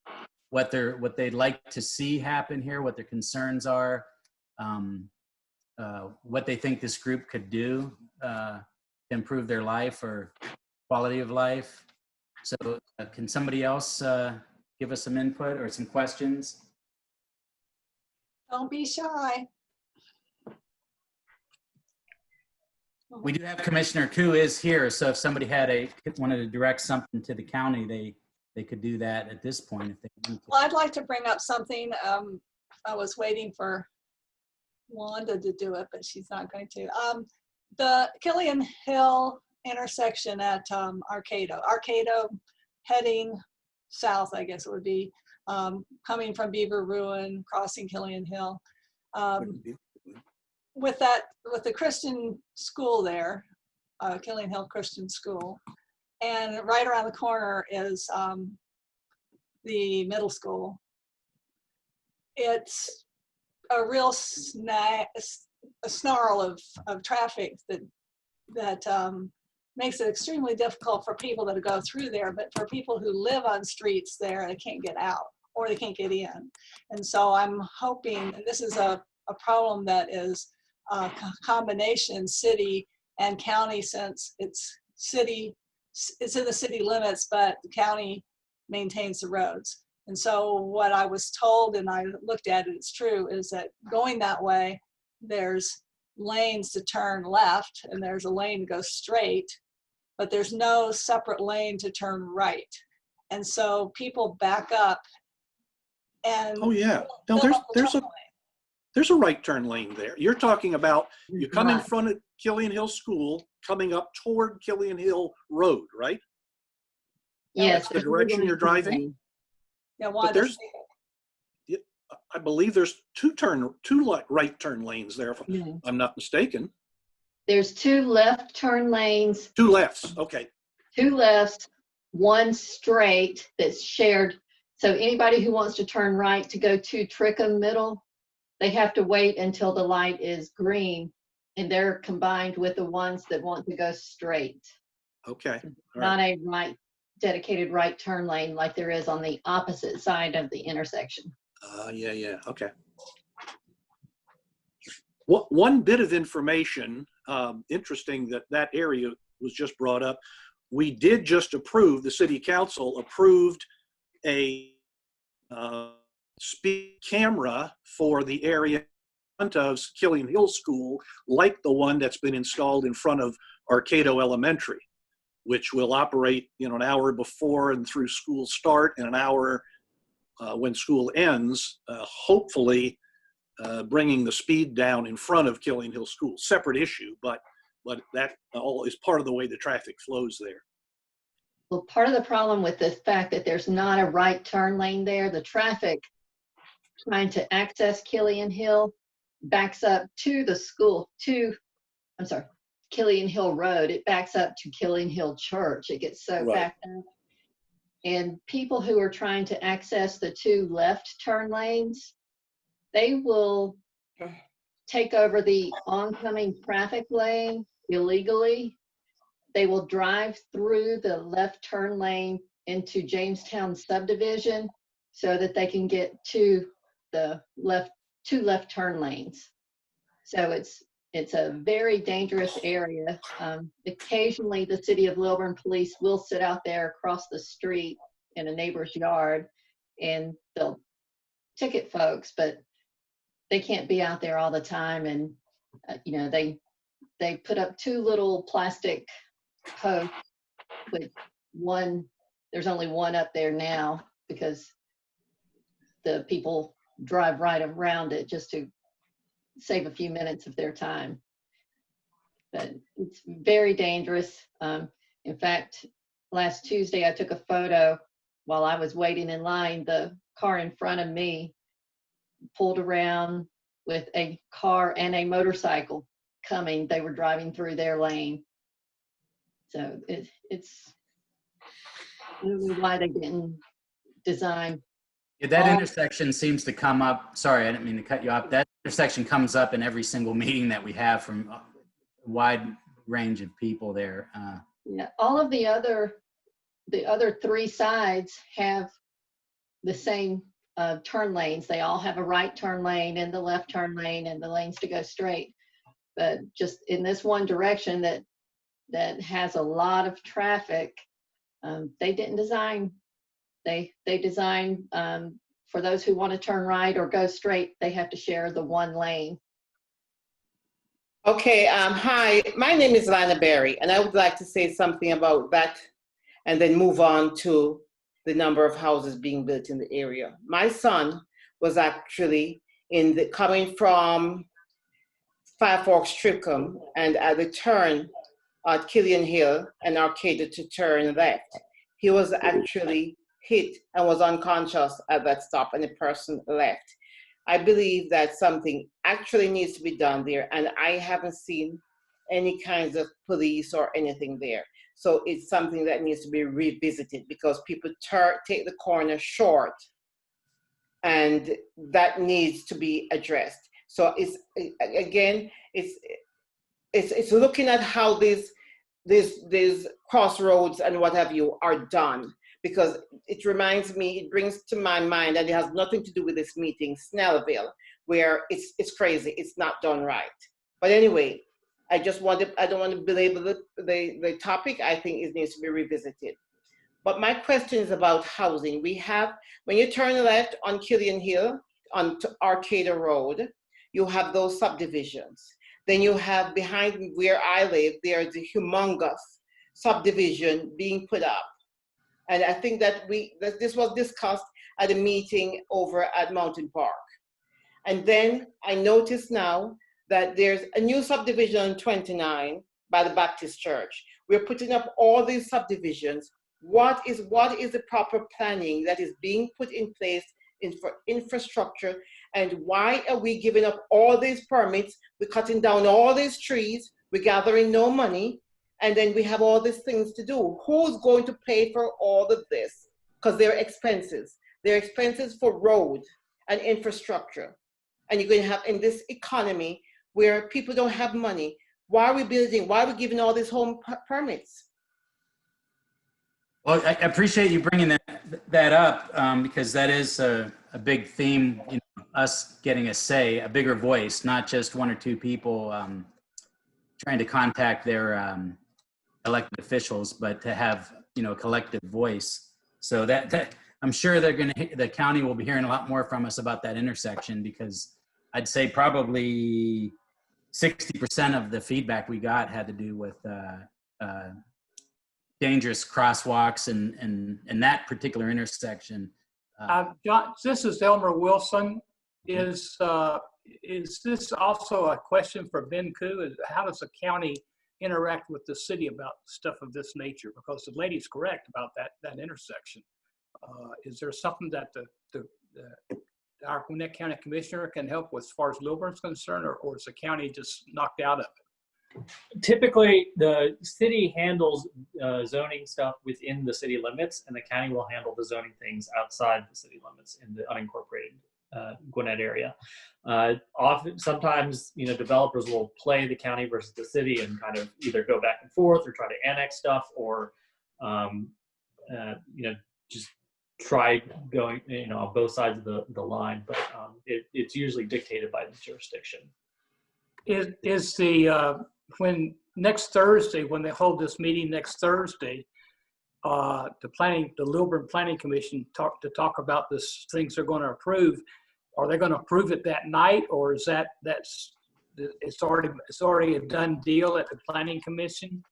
what they'd like to see happen here, what their concerns are, what they think this group could do to improve their life or quality of life. So can somebody else give us some input or some questions? Don't be shy. We do have Commissioner Koo is here, so if somebody wanted to direct something to the county, they could do that at this point if they need to. Well, I'd like to bring up something. I was waiting for Wanda to do it, but she's not going to. The Killian Hill intersection at Arcado heading south, I guess it would be, coming from Beaver Ruin, crossing Killian Hill. With the Christian school there, Killian Hill Christian School, and right around the corner is the middle school. It's a real snarl of traffic that makes it extremely difficult for people that go through there, but for people who live on streets there, they can't get out or they can't get in. And so I'm hoping, and this is a problem that is a combination city and county, since it's in the city limits, but the county maintains the roads. And so what I was told, and I looked at it, it's true, is that going that way, there's lanes to turn left and there's a lane to go straight, but there's no separate lane to turn right. And so people back up and Oh yeah, no, there's a right turn lane there. You're talking about, you come in front of Killian Hill School, coming up toward Killian Hill Road, right? Yes. That's the direction you're driving? Yeah, But there's, I believe there's two right turn lanes there, if I'm not mistaken. There's 2 left turn lanes, 2 lefts, okay. 2 lefts, 1 straight that's shared. So anybody who wants to turn right to go to Trickham Middle, they have to wait until the light is green, and they're combined with the ones that want to go straight. Okay. All Not right. a dedicated right turn lane like there is on the opposite side of the intersection. Yeah, okay. One bit of information, interesting that area was just brought up. We did just approve, the city council approved a speed camera for the area in front of Killian Hill School, like the one that's been installed in front of Arcado Elementary, which will operate an hour before and through school start, and an hour when school ends, hopefully bringing the speed down in front of Killian Hill School. Separate issue, but that all is part of the way the traffic flows there. Well, part of the problem with the fact that there's not a right turn lane there, the traffic trying to access Killian Hill backs up to the school, Killian Hill Road. It backs up to Killian Hill Church. It gets so Right. backed up. And people who are trying to access the 2 left turn lanes, they will take over the oncoming traffic lane illegally. They will drive through the left turn lane into Jamestown subdivision so that they can get to the 2 left turn lanes. So it's a very dangerous area. Occasionally the city of Lilburn police will sit out there across the street in a neighbor's yard and they'll ticket folks, but they can't be out there all the time. And they put up 2 little plastic posts with there's only 1 up there now because the people drive right around it just to save a few minutes of their time. But it's very dangerous. In fact, last Tuesday I took a photo while I was waiting in line. The car in front of me pulled around with a car and a motorcycle coming. They were driving through their lane. So it's really why they didn't design. Yeah, that all- intersection seems to come up. Sorry, I didn't mean to cut you off. That intersection comes up in every single meeting that we have from a wide range of people there. Yeah, all of the other 3 sides have the same turn lanes. They all have a right turn lane and the left turn lane and the lanes to go straight. But just in this one direction that has a lot of traffic, they didn't design. They design for those who want to turn right or go straight, they have to share the one lane. Okay, hi, my name is Lana Berry, and I would like to say something about that and then move on to the number of houses being built in the area. My son was actually coming from Five Forks Trickham, and at the turn at Killian Hill and Arcata to turn left, he was actually hit and was unconscious at that stop, and the person left. I believe that something actually needs to be done there, and I haven't seen any kinds of police or anything there. So it's something that needs to be revisited because people take the corner short, and that needs to be addressed. So it's looking at how these crossroads and what have you are done, because it brings to my mind that it has nothing to do with this meeting, Snellville, where it's crazy, it's not done right. But anyway, I don't want to belabor the topic. I think it needs to be revisited. But my question is about housing. When you turn left on Killian Hill, on Arcata Road, you have those subdivisions. Then you have behind where I live, there's a humongous subdivision being put up. And I think that this was discussed at a meeting over at Mountain Park. And then I notice now that there's a new subdivision on 29 by the Baptist Church. We're putting up all these subdivisions. What is the proper planning that is being put in place for infrastructure? And why are we giving up all these permits? We're cutting down all these trees. We're gathering no money. And then we have all these things to do. Who's going to pay for all of this? Because they're expenses. They're expenses for road and infrastructure. And you're going to have in this economy where people don't have money. Why are we building? Why are we giving all these home permits? Well, I appreciate you bringing that up because that is a big theme, us getting a say, a bigger voice, not just one or two people trying to contact their elected officials, but to have, a collective voice. So that I'm sure the county will be hearing a lot more from us about that intersection, because I'd say probably 60% of the feedback we got had to do with dangerous crosswalks and that particular intersection. John, this is Elmer Wilson. Is this also a question for Ben Koo? How does the county interact with the city about stuff of this nature? Because the lady's correct about that intersection. Is there something that our Gwinnett County Commissioner can help with as far as Lilburn's concerned, or is the county just knocked out of it? Typically, the city handles zoning stuff within the city limits, and the county will handle the zoning things outside the city limits in the unincorporated Gwinnett area. Sometimes, developers will play the county versus the city and kind of either go back and forth or try to annex stuff, or just try going, on both sides of the line. But it's usually dictated by the jurisdiction. Is the when next Thursday, when they hold this meeting next Thursday, the Lilburn Planning Commission talk about this things they're going to approve? Are they going to approve it that night, or is it's already a done deal at the Planning Commission?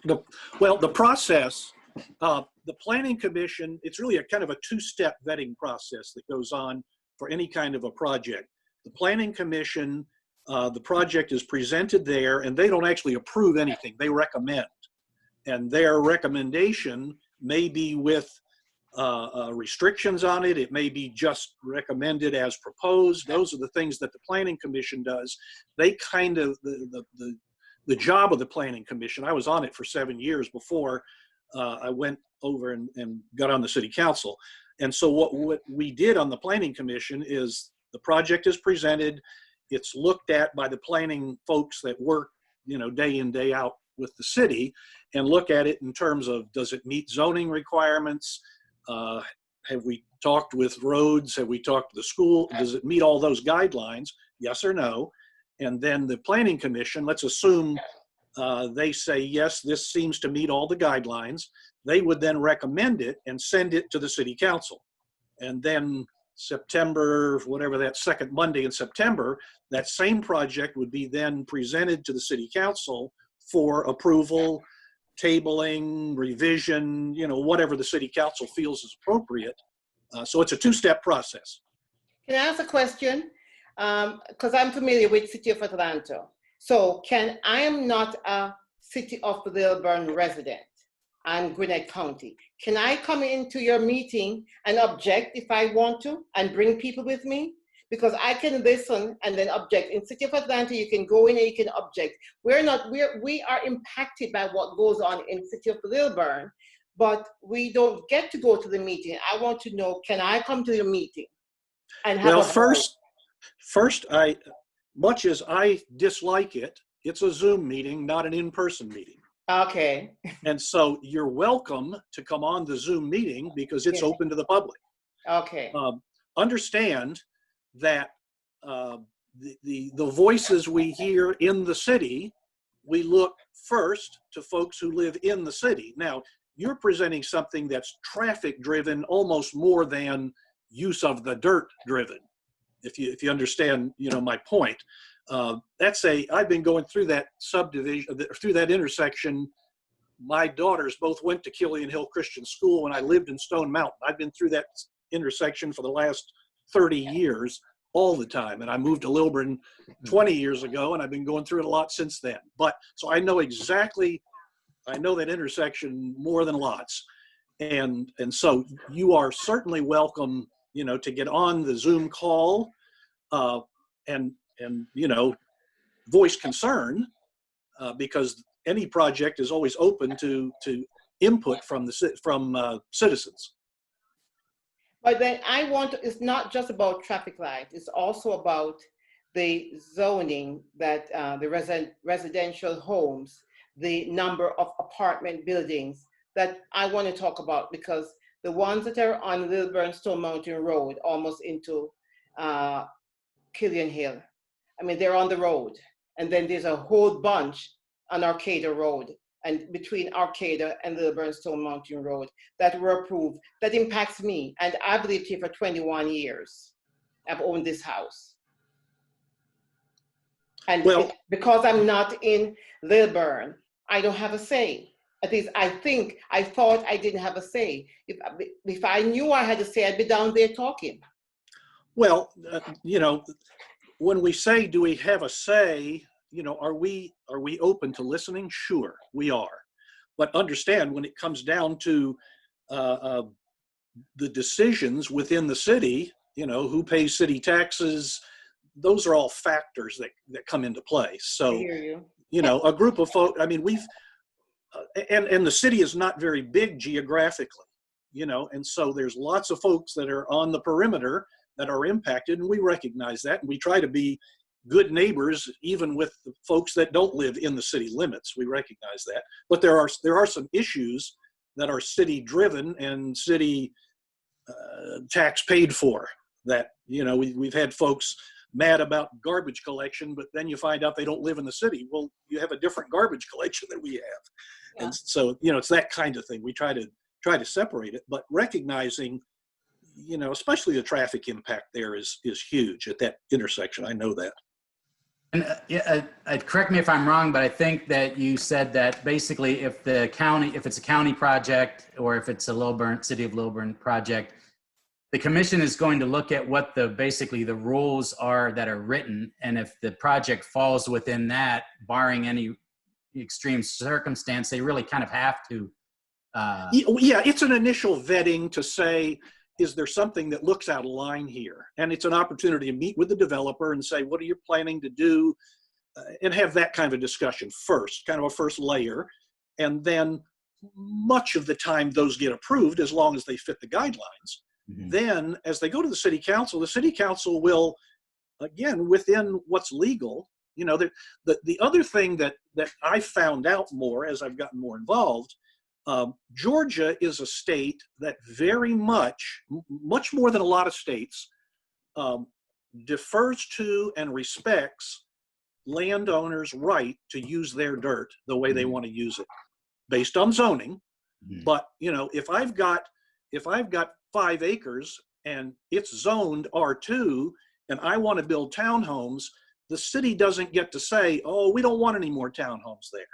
The process, the Planning Commission, it's really a kind of a two-step vetting process that goes on for any kind of a project. The Planning Commission, the project is presented there, and they don't actually approve anything. They recommend. And their recommendation may be with restrictions on it. It may be just recommended as proposed. Those are the things that the Planning Commission does. They kind of, the job of the Planning Commission, I was on it for 7 years before I went over and got on the City Council. And so what we did on the Planning Commission is the project is presented, it's looked at by the planning folks that work, you know, day in, day out with the city, and look at it in terms of, does it meet zoning requirements? Have we talked with roads? Have we talked to the school? Does it meet all those guidelines? Yes or no? And then the Planning Commission, let's assume they say, yes, this seems to meet all the guidelines. They would then recommend it and send it to the City Council. And then September, whatever that second Monday in September, that same project would be then presented to the City Council for approval, tabling, revision, you know, whatever the City Council feels is appropriate. So it's a two-step process. Can I ask a question? Because I'm familiar with City of Atlanta. So I am not a City of Lilburn resident. I'm Gwinnett County. Can I come into your meeting and object if I want to and bring people with me? Because I can listen and then object. In City of Atlanta, you can go in and you can object. We are impacted by what goes on in City of Lilburn, but we don't get to go to the meeting. I want to know, can I come to your meeting? And have Well, a vote? first, much as I dislike it, it's a Zoom meeting, not an in-person meeting. Okay. And so you're welcome to come on the Zoom meeting because it's open to the public. Okay. Understand that the voices we hear in the city, we look first to folks who live in the city. Now, you're presenting something that's traffic driven almost more than use of the dirt driven. If you understand, you know, my point. I've been going through that subdivision, through that intersection. My daughters both went to Killian Hill Christian School and I lived in Stone Mountain. I've been through that intersection for the last 30 years all the time. And I moved to Lilburn 20 years ago and I've been going through it a lot since then. So I know that intersection more than lots. And so you are certainly welcome, you know, to get on the Zoom call and you know, voice concern because any project is always open to input from citizens. But then it's not just about traffic lights, it's also about the zoning that the residential homes, the number of apartment buildings that I want to talk about, because the ones that are on Lilburn Stone Mountain Road, almost into Killian Hill, I mean, they're on the road. And then there's a whole bunch on Arcata Road and between Arcata and Lilburn Stone Mountain Road that were approved. That impacts me. And I've lived here for 21 years. I've owned this house. And because I'm not in Lilburn, I don't have a say. At least I thought I didn't have a say. If I knew I had a say, I'd be down there talking. Well, you know, when we say, do we have a say, you know, are we open to listening? Sure, we are. But understand when it comes down to the decisions within the city, you know, who pays city taxes, those are all factors that come into play. So, I hear you. You know, a group of folks, I mean, and the city is not very big geographically, you know, and so there's lots of folks that are on the perimeter that are impacted, and we recognize that, and we try to be good neighbors even with the folks that don't live in the city limits. We recognize that, but there are some issues that are city driven and city tax paid for that, you know, we've had folks mad about garbage collection, but then you find out they don't live in the city. Well, you have a different garbage collection than we have. Yeah. And so, you know, it's that kind of thing. We try to separate it, but recognizing, you know, especially the traffic impact there is huge at that intersection. I know that. And correct me if I'm wrong, but I think that you said that basically if it's a county project or if it's a City of Lilburn project, the commission is going to look at what basically the rules are that are written. And if the project falls within that, barring any extreme circumstance, they really kind of have to Yeah, it's an initial vetting to say, is there something that looks out of line here? And it's an opportunity to meet with the developer and say, what are you planning to do? And have that kind of a discussion first, kind of a first layer. And then much of the time those get approved as long as they fit the guidelines. Mhm. Then as they go to the city council will, again, within what's legal, you know, the other thing that I found out more as I've gotten more involved, Georgia is a state that very much more than a lot of states, defers to and respects landowners' right to use their dirt the way they want to use it, based on zoning. Mhm. But you know, if I've got 5 acres and it's zoned R2 and I want to build townhomes, the city doesn't get to say, oh, we don't want any more townhomes there.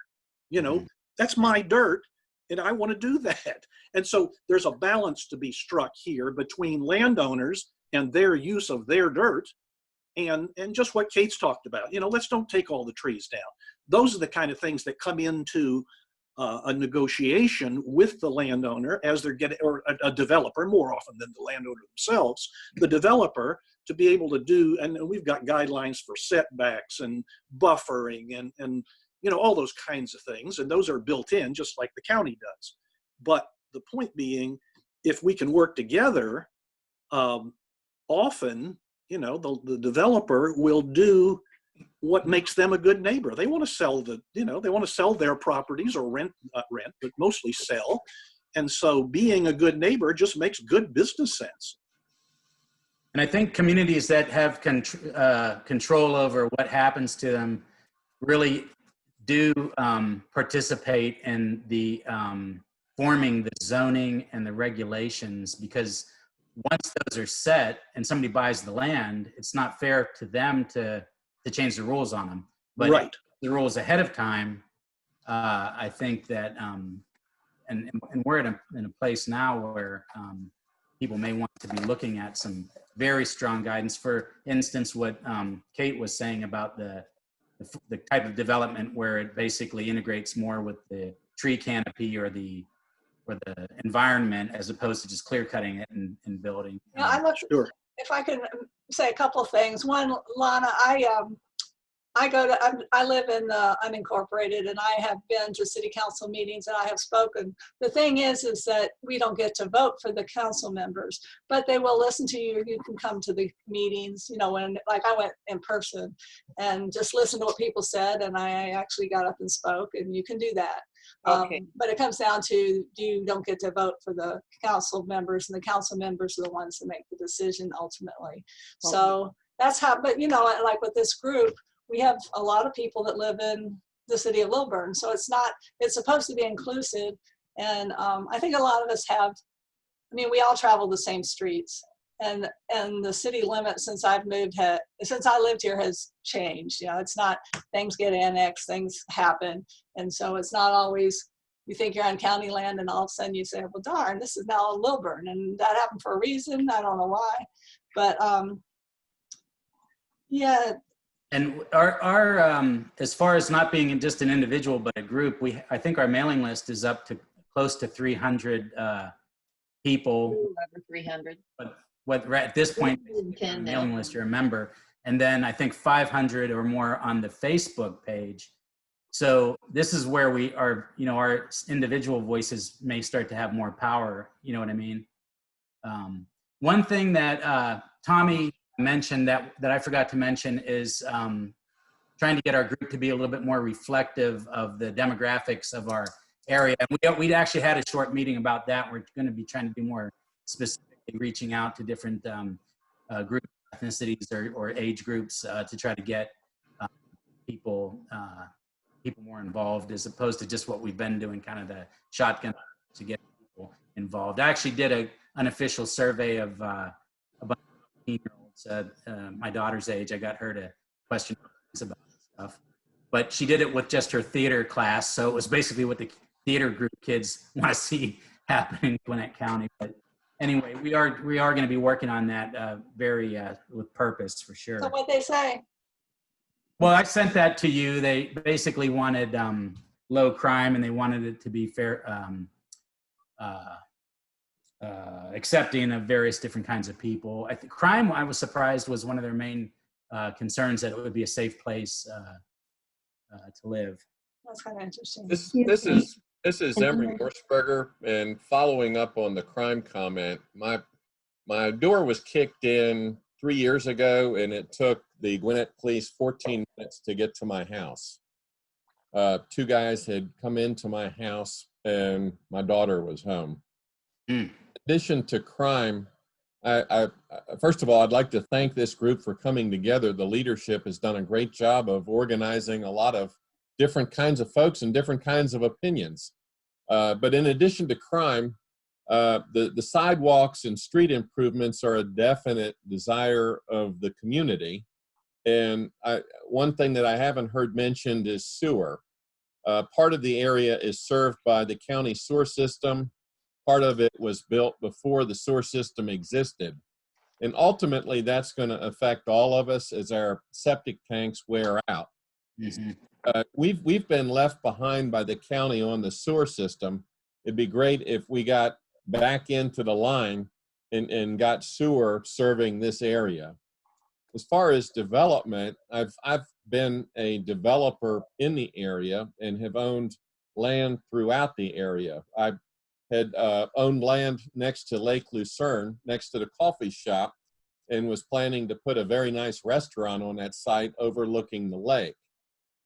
You know, that's my dirt and I want to do that. And so there's a balance to be struck here between landowners and their use of their dirt and just what Kate's talked about. You know, let's don't take all the trees down. Those are the kind of things that come into a negotiation with the landowner as they're getting, or a developer more often than the landowner themselves, the developer, to be able to do, and we've got guidelines for setbacks and buffering and you know, all those kinds of things, and those are built in just like the county does. But the point being, if we can work together, often, you know, the developer will do what makes them a good neighbor. They want to sell they want to sell their properties or not rent, but mostly sell. And so being a good neighbor just makes good business sense. And I think communities that have control over what happens to them really do participate in the forming the zoning and the regulations, because once those are set and somebody buys the land, it's not fair to them to change the rules on them. But right. The rules ahead of time, I think that, and we're in a place now where people may want to be looking at some very strong guidance. For instance, what Kate was saying about the type of development where it basically integrates more with the tree canopy or the environment as opposed to just clear cutting it and building. Yeah, Sure. if I can say a couple of things. One, Lana, I live in the unincorporated, and I have been to city council meetings and I have spoken. The thing is that we don't get to vote for the council members, but they will listen to you. You can come to the meetings, you know, when, like, I went in person and just listen to what people said, and I actually got up and spoke, and you can do that. Okay. But it comes down to, you don't get to vote for the council members, and the council members are the ones that make the decision ultimately. So that's how, but you know, like with this group, we have a lot of people that live in the city of Lilburn. So it's supposed to be inclusive. And I think a lot of us have, I mean, we all travel the same streets, and the city limit since I lived here has changed. You know, it's not, things get annexed, things happen. And so it's not always, you think you're on county land and all of a sudden you say, well, darn, this is now Lilburn. And that happened for a reason. I don't know why, but yeah. And our as far as not being just an individual but a group, I think our mailing list is up to close to 300 people. Over 300. But at this point, 310 on the now. mailing list, you're a member, and then I think 500 or more on the Facebook page. So this is where we are, you know, our individual voices may start to have more power. You know what I mean? One thing that Tommy mentioned that I forgot to mention is trying to get our group to be a little bit more reflective of the demographics of our area. And we actually had a short meeting about that. We're going to be trying to be more specifically reaching out to different group ethnicities or age groups to try to get people more involved, as opposed to just what we've been doing, kind of the shotgun to get people involved. I actually did an unofficial survey of a bunch of 18-year-olds, my daughter's age. I got her to question about stuff, but she did it with just her theater class. So it was basically what the theater group kids want to see happen in Gwinnett County. But anyway, we are going to be working on that very with purpose, for sure. So what they say? Well, I sent that to you. They basically wanted low crime, and they wanted it to be fair, accepting of various different kinds of people. I think crime, I was surprised, was one of their main concerns, that it would be a safe place to live. That's kind of interesting. This is Emery Morsberger, and following up on the crime comment, my door was kicked in 3 years ago, and it took the Gwinnett police 14 minutes to get to my house. Two guys had come into my house, and my daughter was home. In addition to crime, I first of all, I'd like to thank this group for coming together. The leadership has done a great job of organizing a lot of different kinds of folks and different kinds of opinions. But in addition to crime, the sidewalks and street improvements are a definite desire of the community. And one thing that I haven't heard mentioned is sewer. Part of the area is served by the county sewer system. Part of it was built before the sewer system existed. And ultimately, that's going to affect all of us as our septic tanks wear out. Mm-hmm. We've been left behind by the county on the sewer system. It'd be great if we got back into the line and got sewer serving this area. As far as development, I've been a developer in the area and have owned land throughout the area. I had owned land next to Lake Lucerne, next to the coffee shop, and was planning to put a very nice restaurant on that site overlooking the lake.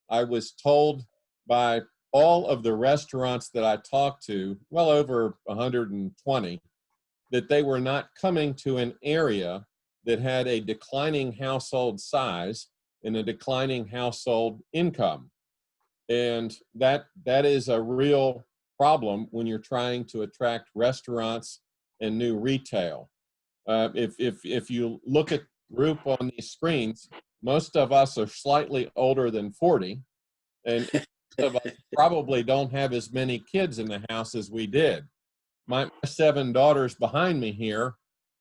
I was told by all of the restaurants that I talked to, well over 120, that they were not coming to an area that had a declining household size and a declining household income. And that is a real problem when you're trying to attract restaurants and new retail. If you look at the group on these screens, most of us are slightly older than 40, and most of us probably don't have as many kids in the house as we did. My 7 daughters behind me here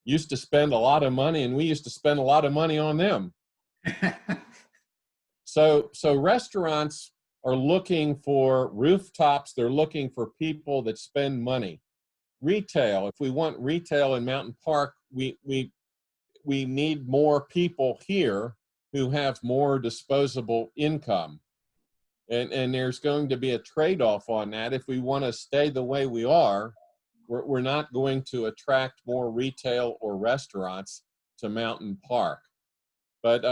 used to spend a lot of money, and we used to spend a lot of money on them. So restaurants are looking for rooftops. They're looking for people that spend money. Retail, if we want retail in Mountain Park, we need more people here who have more disposable income. And there's going to be a trade-off on that. If we want to stay the way we are, we're not going to attract more retail or restaurants to Mountain Park. But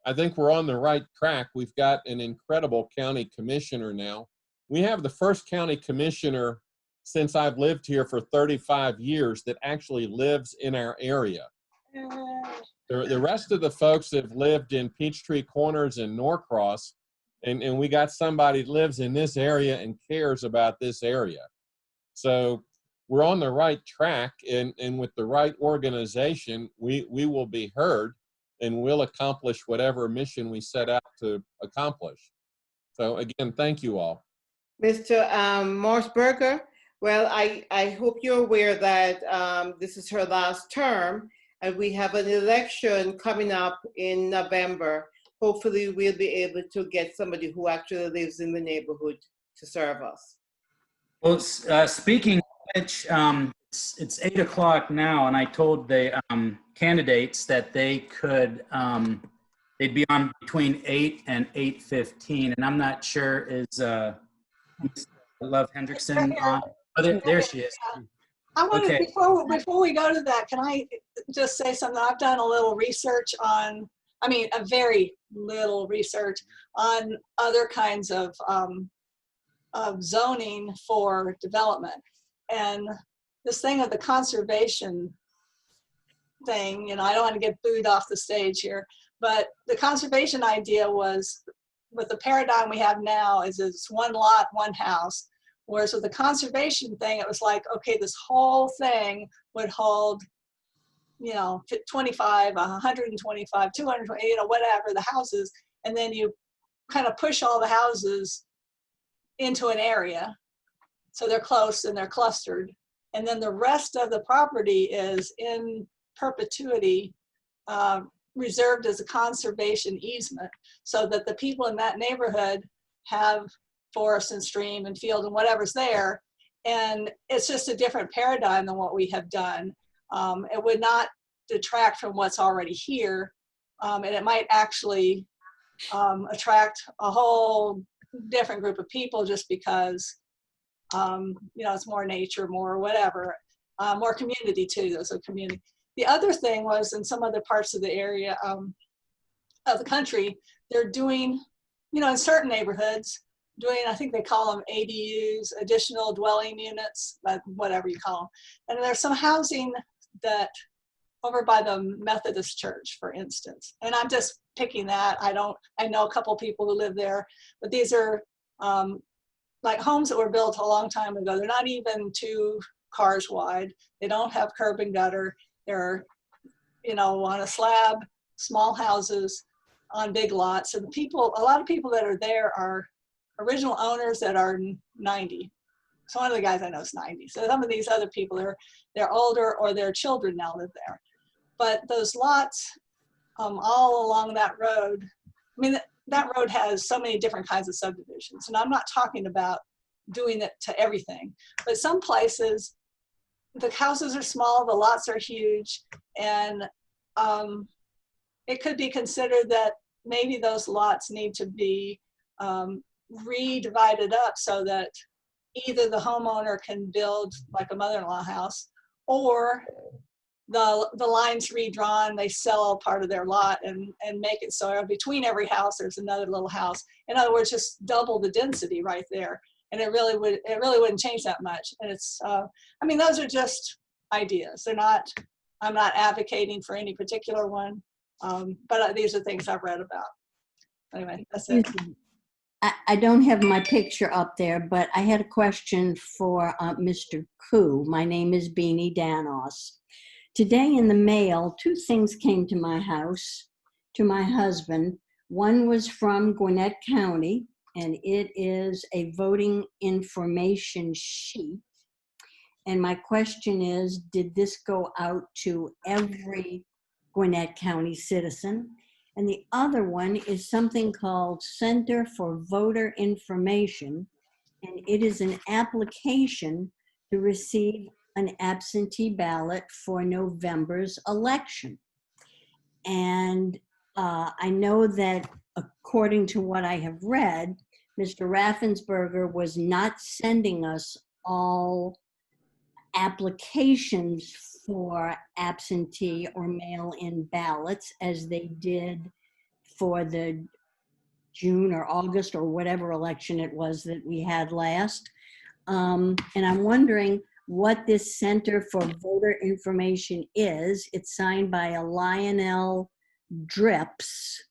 I think we're on the right track. We've got an incredible county commissioner now. We have the first county commissioner since I've lived here for 35 years that actually lives in our area. The rest of the folks have lived in Peachtree Corners and Norcross, and we got somebody that lives in this area and cares about this area. So we're on the right track, and with the right organization, we will be heard, and we'll accomplish whatever mission we set out to accomplish. So again, thank you all. Mr. Morsberger, well, I hope you're aware that this is her last term, and we have an election coming up in November. Hopefully we'll be able to get somebody who actually lives in the neighborhood to serve us. Well, speaking of which, it's 8 o'clock now, and I told the candidates that they could, they'd be on between 8 and 8:15, and I'm not sure is Love Hendrickson on. Oh, there she is. I want to, Okay. before we go to that, can I just say something? I've done a little research on, I mean, a very little research on other kinds of zoning for development. And this thing of the conservation thing, you know, I don't want to get booed off the stage here, but the conservation idea was, with the paradigm we have now, is it's one lot, one house. Whereas with the conservation thing, it was like, okay, this whole thing would hold, you know, 25, 125, 220, you know, whatever the houses. And then you kind of push all the houses into an area. So they're close and they're clustered. And then the rest of the property is in perpetuity reserved as a conservation easement, so that the people in that neighborhood have forest and stream and field and whatever's there, And it's just a different paradigm than what we have done. It would not detract from what's already here. And it might actually attract a whole different group of people just because, it's more nature, more whatever, more community too. There's a community. The other thing was in some other parts of the area of the country, they're doing, in certain neighborhoods, doing, I think they call them ADUs, additional dwelling units, but whatever you call them. And there's some housing that over by the Methodist Church, for instance. And I'm just picking that. I know a couple people who live there, but these are like homes that were built a long time ago. They're not even 2 cars wide. They don't have curb and gutter. They're, on a slab, small houses on big lots. And a lot of people that are there are original owners that are 90. So one of the guys I know is 90. So some of these other people, they're older or their children now live there. But those lots all along that road, that road has so many different kinds of subdivisions. And I'm not talking about doing it to everything, but some places, the houses are small, the lots are huge, and it could be considered that maybe those lots need to be re-divided up so that either the homeowner can build like a mother-in-law house, or the lines redrawn, they sell part of their lot and make it so between every house there's another little house. In other words, just double the density right there. And it really wouldn't change that much. And it's those are just ideas. I'm not advocating for any particular one, but these are things I've read about. Anyway, that's it. I don't have my picture up there, but I had a question for Mr. Koo. My name is Beanie Danos. Today in the mail, 2 things came to my house, to my husband. One was from Gwinnett County, and it is a voting information sheet. And my question is, did this go out to every Gwinnett County citizen? And the other one is something called Center for Voter Information, and it is an application to receive an absentee ballot for November's election. And I know that according to what I have read, Mr. Raffensperger was not sending us all applications for absentee or mail-in ballots as they did for the June or August or whatever election it was that we had last. And I'm wondering what this Center for Voter Information is. It's signed by a Lionel Drips.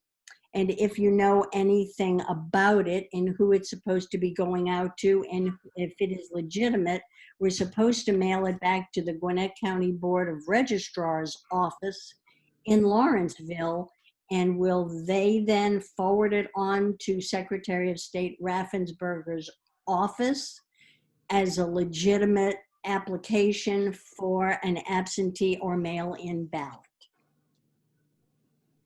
And if you know anything about it and who it's supposed to be going out to, and if it is legitimate, we're supposed to mail it back to the Gwinnett County Board of Registrar's office in Lawrenceville. And will they then forward it on to Secretary of State Raffensperger's office as a legitimate application for an absentee or mail-in ballot?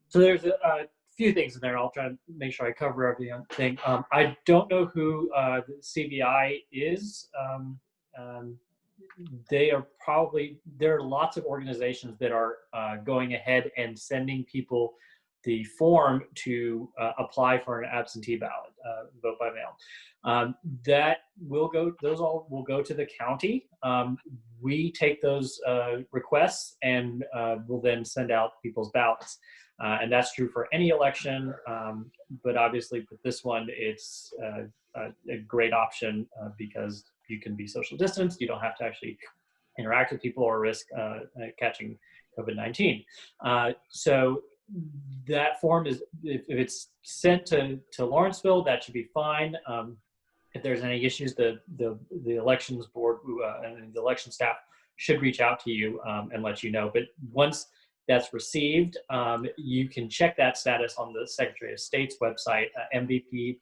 So there's a few things in there. I'll try to make sure I cover everything. I don't know who the CVI is. There are lots of organizations that are going ahead and sending people the form to apply for an absentee ballot, vote by mail. Those all will go to the county. We take those requests and we'll then send out people's ballots. And that's true for any election, but obviously with this one, it's a great option because you can be social distanced. You don't have to actually interact with people or risk catching COVID-19. So that form is, if it's sent to Lawrenceville, that should be fine. If there's any issues, the elections board and the election staff should reach out to you and let you know. But once that's received, you can check that status on the Secretary of State's website, mvp.sos.ga.gov,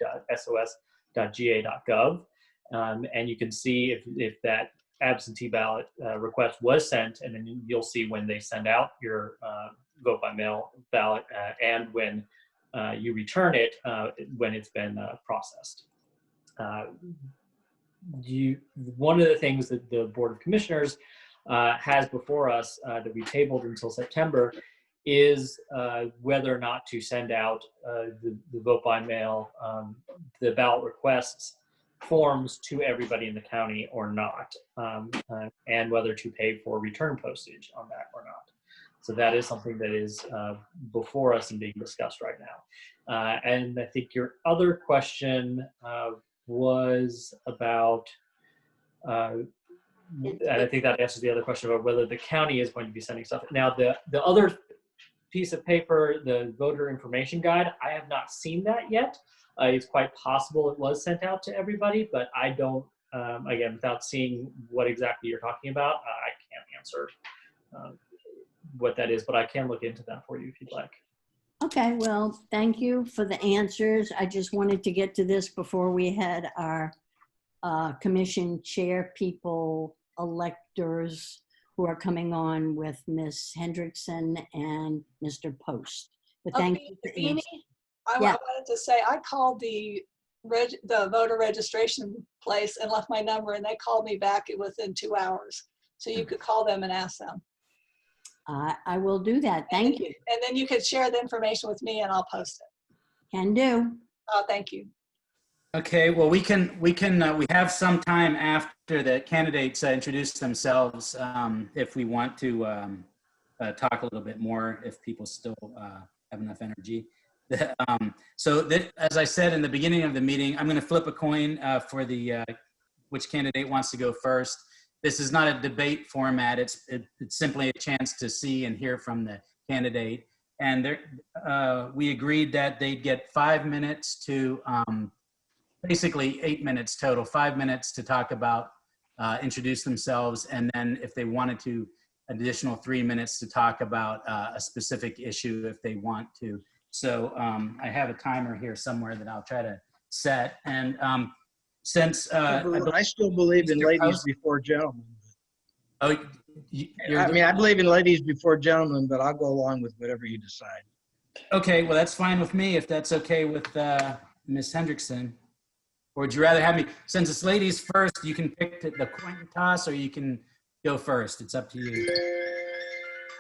and you can see if that absentee ballot request was sent, and then you'll see when they send out your vote by mail ballot and when you return it when it's been processed. one of the things that the Board of Commissioners has before us that we tabled until September is whether or not to send out the vote by mail, the ballot requests forms to everybody in the county or not, and whether to pay for return postage on that or not. So that is something that is before us and being discussed right now. And I think your other question was about, and I think that answers the other question about whether the county is going to be sending stuff. Now, the other piece of paper, the voter information guide, I have not seen that yet. It's quite possible it was sent out to everybody, but I don't, again, without seeing what exactly you're talking about, I can't answer what that is, but I can look into that for you if you'd like. Okay, well, thank you for the answers. I just wanted to get to this before we had our commission chair people, electors who are coming on with Ms. Hendrickson and Mr. Post. But thank you for Beanie, answering. I Yeah. wanted to say, I called the voter registration place and left my number, and they called me back within 2 hours. So you could call them and ask them. I will do that. Thank you. And then you could share the information with me and I'll post it. Can do. Oh, thank you. Okay, well, we have some time after the candidates introduce themselves if we want to talk a little bit more, if people still have enough energy. As I said in the beginning of the meeting, I'm going to flip a coin for which candidate wants to go first. This is not a debate format. It's simply a chance to see and hear from the candidate. And we agreed that they'd get 5 minutes to, basically 8 minutes total, 5 minutes to talk about, introduce themselves. And then if they wanted to, additional 3 minutes to talk about a specific issue if they want to. So I have a timer here somewhere that I'll try to set. And since I still believe in ladies before gentlemen. Oh, I believe in ladies before gentlemen, but I'll go along with whatever you decide. Okay, well, that's fine with me if that's okay with Ms. Hendrickson. Or would you rather have me, since it's ladies first, you can pick the coin toss or you can go first. It's up to you.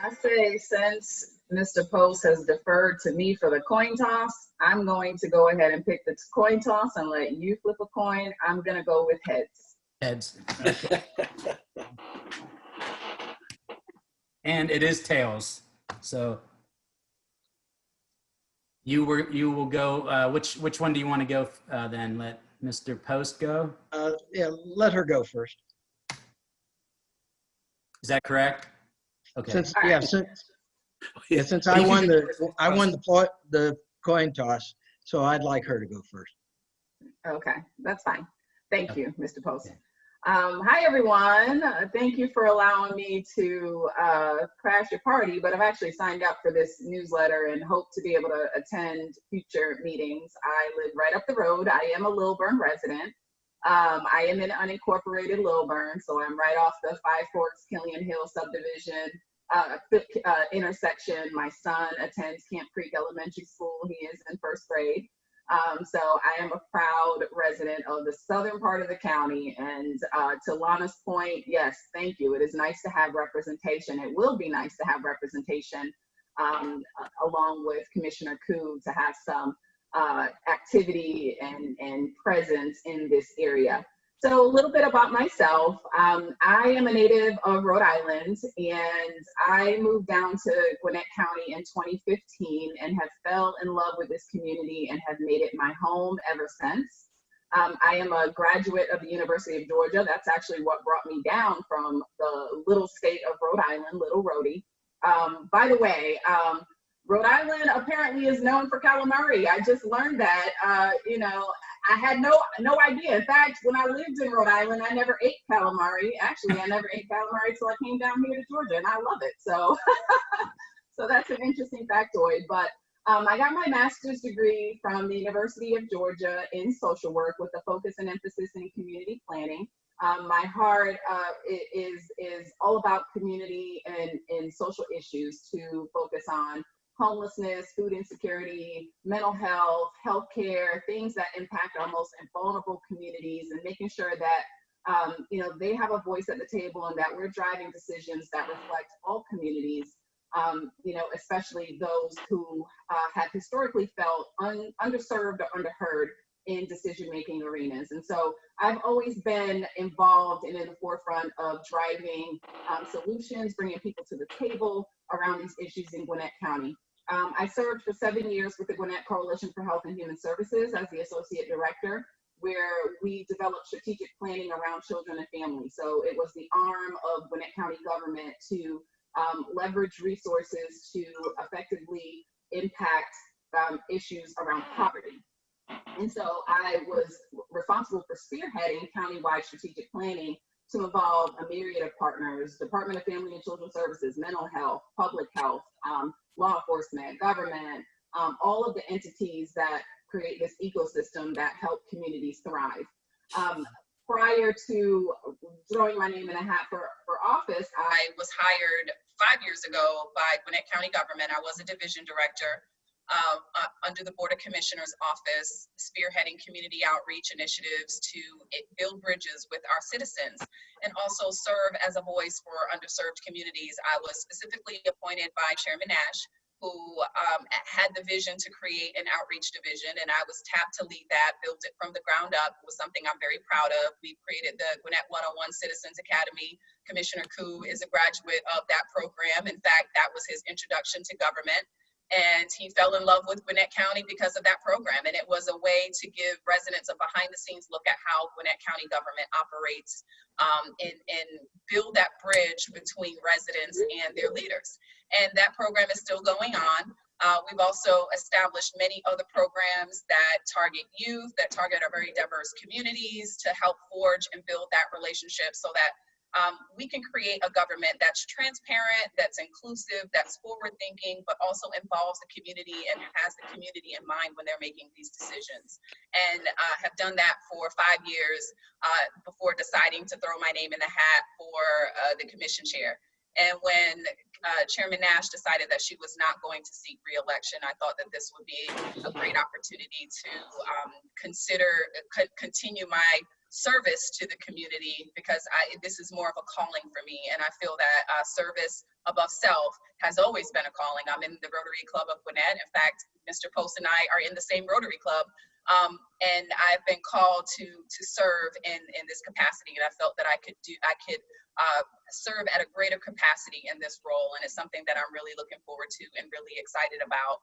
I say since Mr. Post has deferred to me for the coin toss, I'm going to go ahead and pick the coin toss and let you flip a coin. I'm going to go with heads. Heads. Okay. And it is tails. So you will go, which one do you want to go then? Let Mr. Post go? Yeah, let her go first. Is that correct? Okay. Since I won the coin toss, so I'd like her to go first. Okay, that's fine. Thank you, Mr. Post. Hi, everyone. Thank you for allowing me to crash your party, but I've actually signed up for this newsletter and hope to be able to attend future meetings. I live right up the road. I am a Lilburn resident. I am in unincorporated Lilburn, so I'm right off the Five Forks Killian Hill subdivision intersection. My son attends Camp Creek Elementary School. He is in first grade. So I am a proud resident of the southern part of the county. And to Lana's point, yes, thank you. It is nice to have representation. It will be nice to have representation along with Commissioner Koo to have some activity and presence in this area. So a little bit about myself. I am a native of Rhode Island, and I moved down to Gwinnett County in 2015 and have fell in love with this community and have made it my home ever since. I am a graduate of the University of Georgia. That's actually what brought me down from the little state of Rhode Island, Little Rhodey. By the way, Rhode Island apparently is known for calamari. I just learned that, I had no idea. In fact, when I lived in Rhode Island, I never ate calamari. Actually, I never ate calamari until I came down here to Georgia, and I love it. So, so that's an interesting factoid. But I got my master's degree from the University of Georgia in social work with a focus and emphasis in community planning. My heart is all about community and social issues to focus on homelessness, food insecurity, mental health, healthcare, things that impact our most vulnerable communities, and making sure that they have a voice at the table and that we're driving decisions that reflect all communities, especially those who have historically felt underserved or underheard in decision-making arenas. And so I've always been involved and in the forefront of driving solutions, bringing people to the table around these issues in Gwinnett County. I served for 7 years with the Gwinnett Coalition for Health and Human Services as the Associate Director, where we developed strategic planning around children and families. So it was the arm of Gwinnett County government to leverage resources to effectively impact issues around poverty. And so I was responsible for spearheading countywide strategic planning to involve a myriad of partners: Department of Family and Children Services, mental health, public health, law enforcement, government, all of the entities that create this ecosystem that help communities thrive. Prior to throwing my name in a hat for office, I was hired 5 years ago by Gwinnett County government. I was a division director under the Board of Commissioners office, spearheading community outreach initiatives to build bridges with our citizens and also serve as a voice for underserved communities. I was specifically appointed by Chairman Nash, who had the vision to create an outreach division, and I was tapped to lead that, built it from the ground up. It was something I'm very proud of. We created the Gwinnett 101 Citizens Academy. Commissioner Koo is a graduate of that program. In fact, that was his introduction to government. And he fell in love with Gwinnett County because of that program. And it was a way to give residents a behind the scenes look at how Gwinnett County government operates and build that bridge between residents and their leaders. And that program is still going on. We've also established many other programs that target youth, that target our very diverse communities to help forge and build that relationship so that we can create a government that's transparent, that's inclusive, that's forward-thinking, but also involves the community and has the community in mind when they're making these decisions. And have done that for 5 years before deciding to throw my name in the hat for the commission chair. And when Chairman Nash decided that she was not going to seek re-election, I thought that this would be a great opportunity to continue my service to the community, because this is more of a calling for me, and I feel that service above self has always been a calling. I'm in the Rotary Club of Gwinnett. In fact, Mr. Post and I are in the same Rotary Club, and I've been called to serve in this capacity, and I felt that I could serve at a greater capacity in this role, and it's something that I'm really looking forward to and really excited about.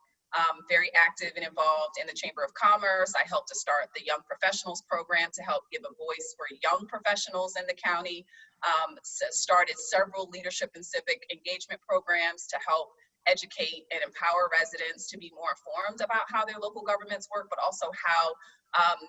Very active and involved in the Chamber of Commerce. I helped to start the Young Professionals Program to help give a voice for young professionals in the county. Started several leadership and civic engagement programs to help educate and empower residents to be more informed about how their local governments work, but also how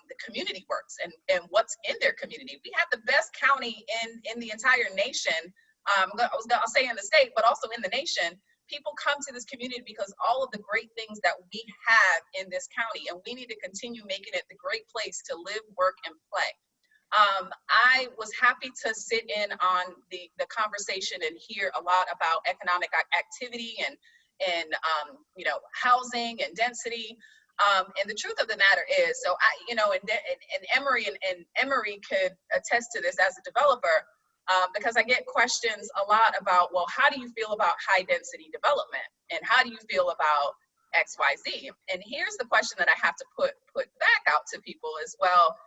the community works and what's in their community. We have the best county in the entire nation. I'll say in the state, but also in the nation. People come to this community because all of the great things that we have in this county, and we need to continue making it the great place to live, work, and play. I was happy to sit in on the conversation and hear a lot about economic activity and housing and density. And the truth of the matter is, so and Emory and Emory could attest to this as a developer. Because I get questions a lot about, well, how do you feel about high density development? And how do you feel about XYZ? And here's the question that I have to put back out to people is, well,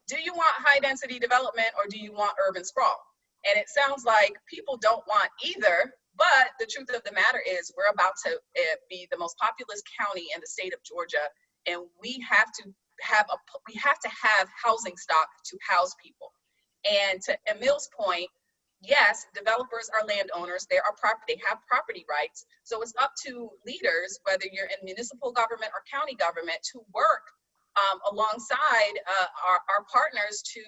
do you want high density development or do you want urban sprawl? And it sounds like people don't want either, but the truth of the matter is we're about to be the most populous county in the state of Georgia, and we have to have housing stock to house people. And to Emil's point, yes, developers are landowners. They have property rights. So it's up to leaders, whether you're in municipal government or county government, to work alongside our partners to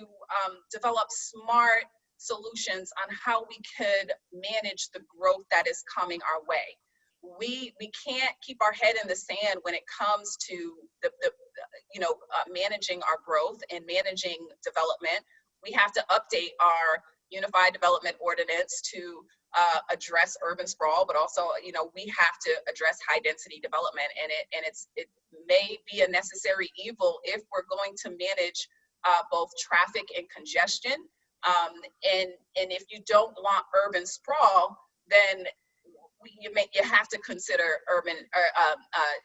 develop smart solutions on how we could manage the growth that is coming our way. We can't keep our head in the sand when it comes to managing our growth and managing development. We have to update our unified development ordinance to address urban sprawl, but also, you know, we have to address high density development, and it may be a necessary evil if we're going to manage both traffic and congestion. And if you don't want urban sprawl, then you have to consider urban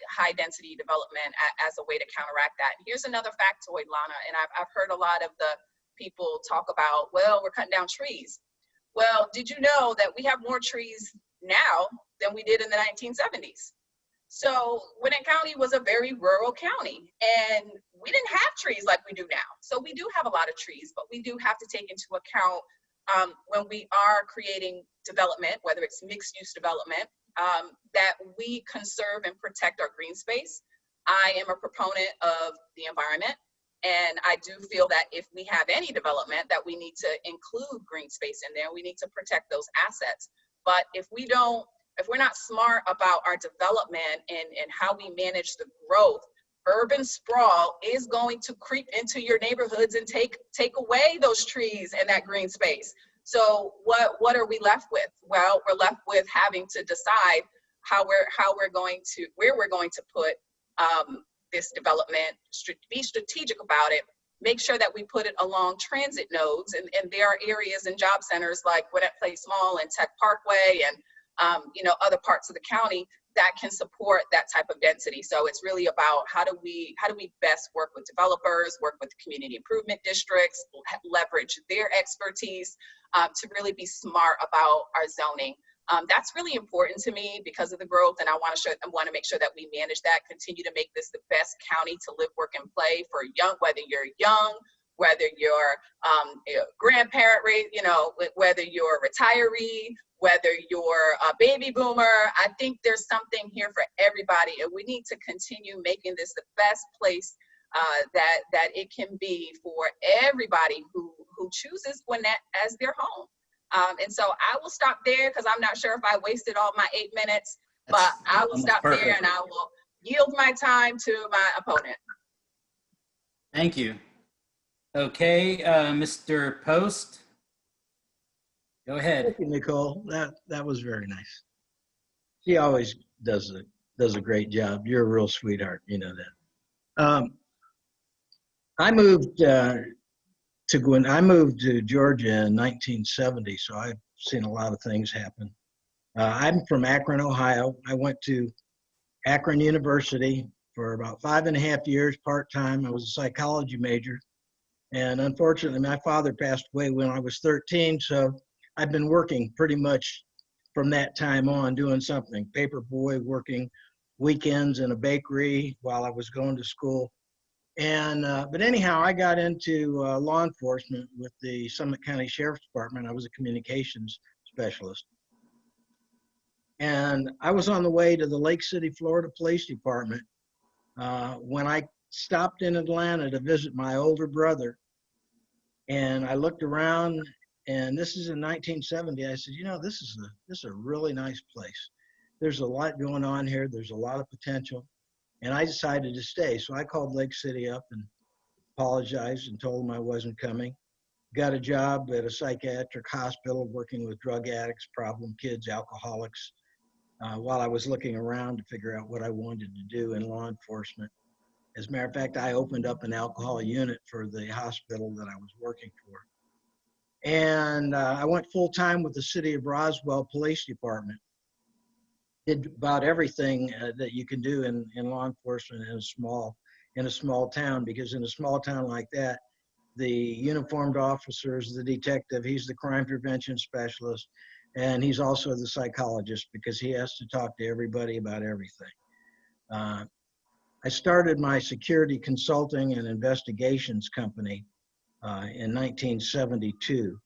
high density development as a way to counteract that. And here's another factoid, Lana, and I've heard a lot of the people talk about, well, we're cutting down trees. Well, did you know that we have more trees now than we did in the 1970s? So Gwinnett County was a very rural county, and we didn't have trees like we do now. So we do have a lot of trees, but we do have to take into account when we are creating development, whether it's mixed use development, that we conserve and protect our green space. I am a proponent of the environment, and I do feel that if we have any development, that we need to include green space in there. We need to protect those assets. But if we're not smart about our development and how we manage the growth, urban sprawl is going to creep into your neighborhoods and take away those trees and that green space. So what are we left with? Well, we're left with having to decide where we're going to put this development, be strategic about it, make sure that we put it along transit nodes, and there are areas and job centers like Gwinnett Place Mall and Tech Parkway and you know, other parts of the county that can support that type of density. So it's really about how do we best work with developers, work with community improvement districts, leverage their expertise to really be smart about our zoning. That's really important to me because of the growth, and I want to make sure that we manage that, continue to make this the best county to live, work, and play for whether you're young, whether you're grandparent, you know, whether you're a retiree, whether you're a baby boomer. I think there's something here for everybody, and we need to continue making this the best place that it can be for everybody who chooses Gwinnett as their home. And so I will stop there because I'm not sure if I wasted all my 8 minutes, but I will stop there and I will yield my time to my opponent. Thank you. Okay, Mr. Post, go ahead. Thank you, Nicole. That was very nice. She always does a great job. You're a real sweetheart, you know that. I moved to Georgia in 1970, so I've seen a lot of things happen. I'm from Akron, Ohio. I went to Akron University for about 5.5 years part-time. I was a psychology major. And unfortunately, my father passed away when I was 13, so I've been working pretty much from that time on, doing something. Paper boy, working weekends in a bakery while I was going to school. And but anyhow, I got into law enforcement with the Summit County Sheriff's Department. I was a communications specialist. And I was on the way to the Lake City, Florida Police Department when I stopped in Atlanta to visit my older brother. And I looked around, and this is in 1970. I said, you know, this is a really nice place. There's a lot going on here. There's a lot of potential. And I decided to stay. So I called Lake City up and apologized and told them I wasn't coming. Got a job at a psychiatric hospital working with drug addicts, problem kids, alcoholics, while I was looking around to figure out what I wanted to do in law enforcement. As a matter of fact, I opened up an alcohol unit for the hospital that I was working for. And I went full-time with the City of Roswell Police Department. Did about everything that you can do in law enforcement in a small town, because in a small town like that, the uniformed officer is the detective, he's the crime prevention specialist, and he's also the psychologist because he has to talk to everybody about everything. I started my security consulting and investigations company in 1972.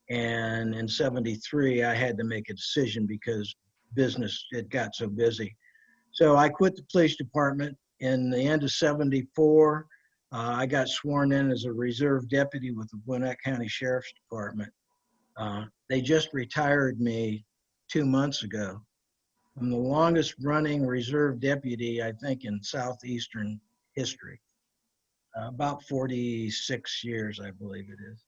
And in 73, I had to make a decision because business, it got so busy. So I quit the police department in the end of 74. I got sworn in as a reserve deputy with the Gwinnett County Sheriff's Department. They just retired me 2 months ago. I'm the longest running reserve deputy, I think, in Southeastern history. About 46 years, I believe it is.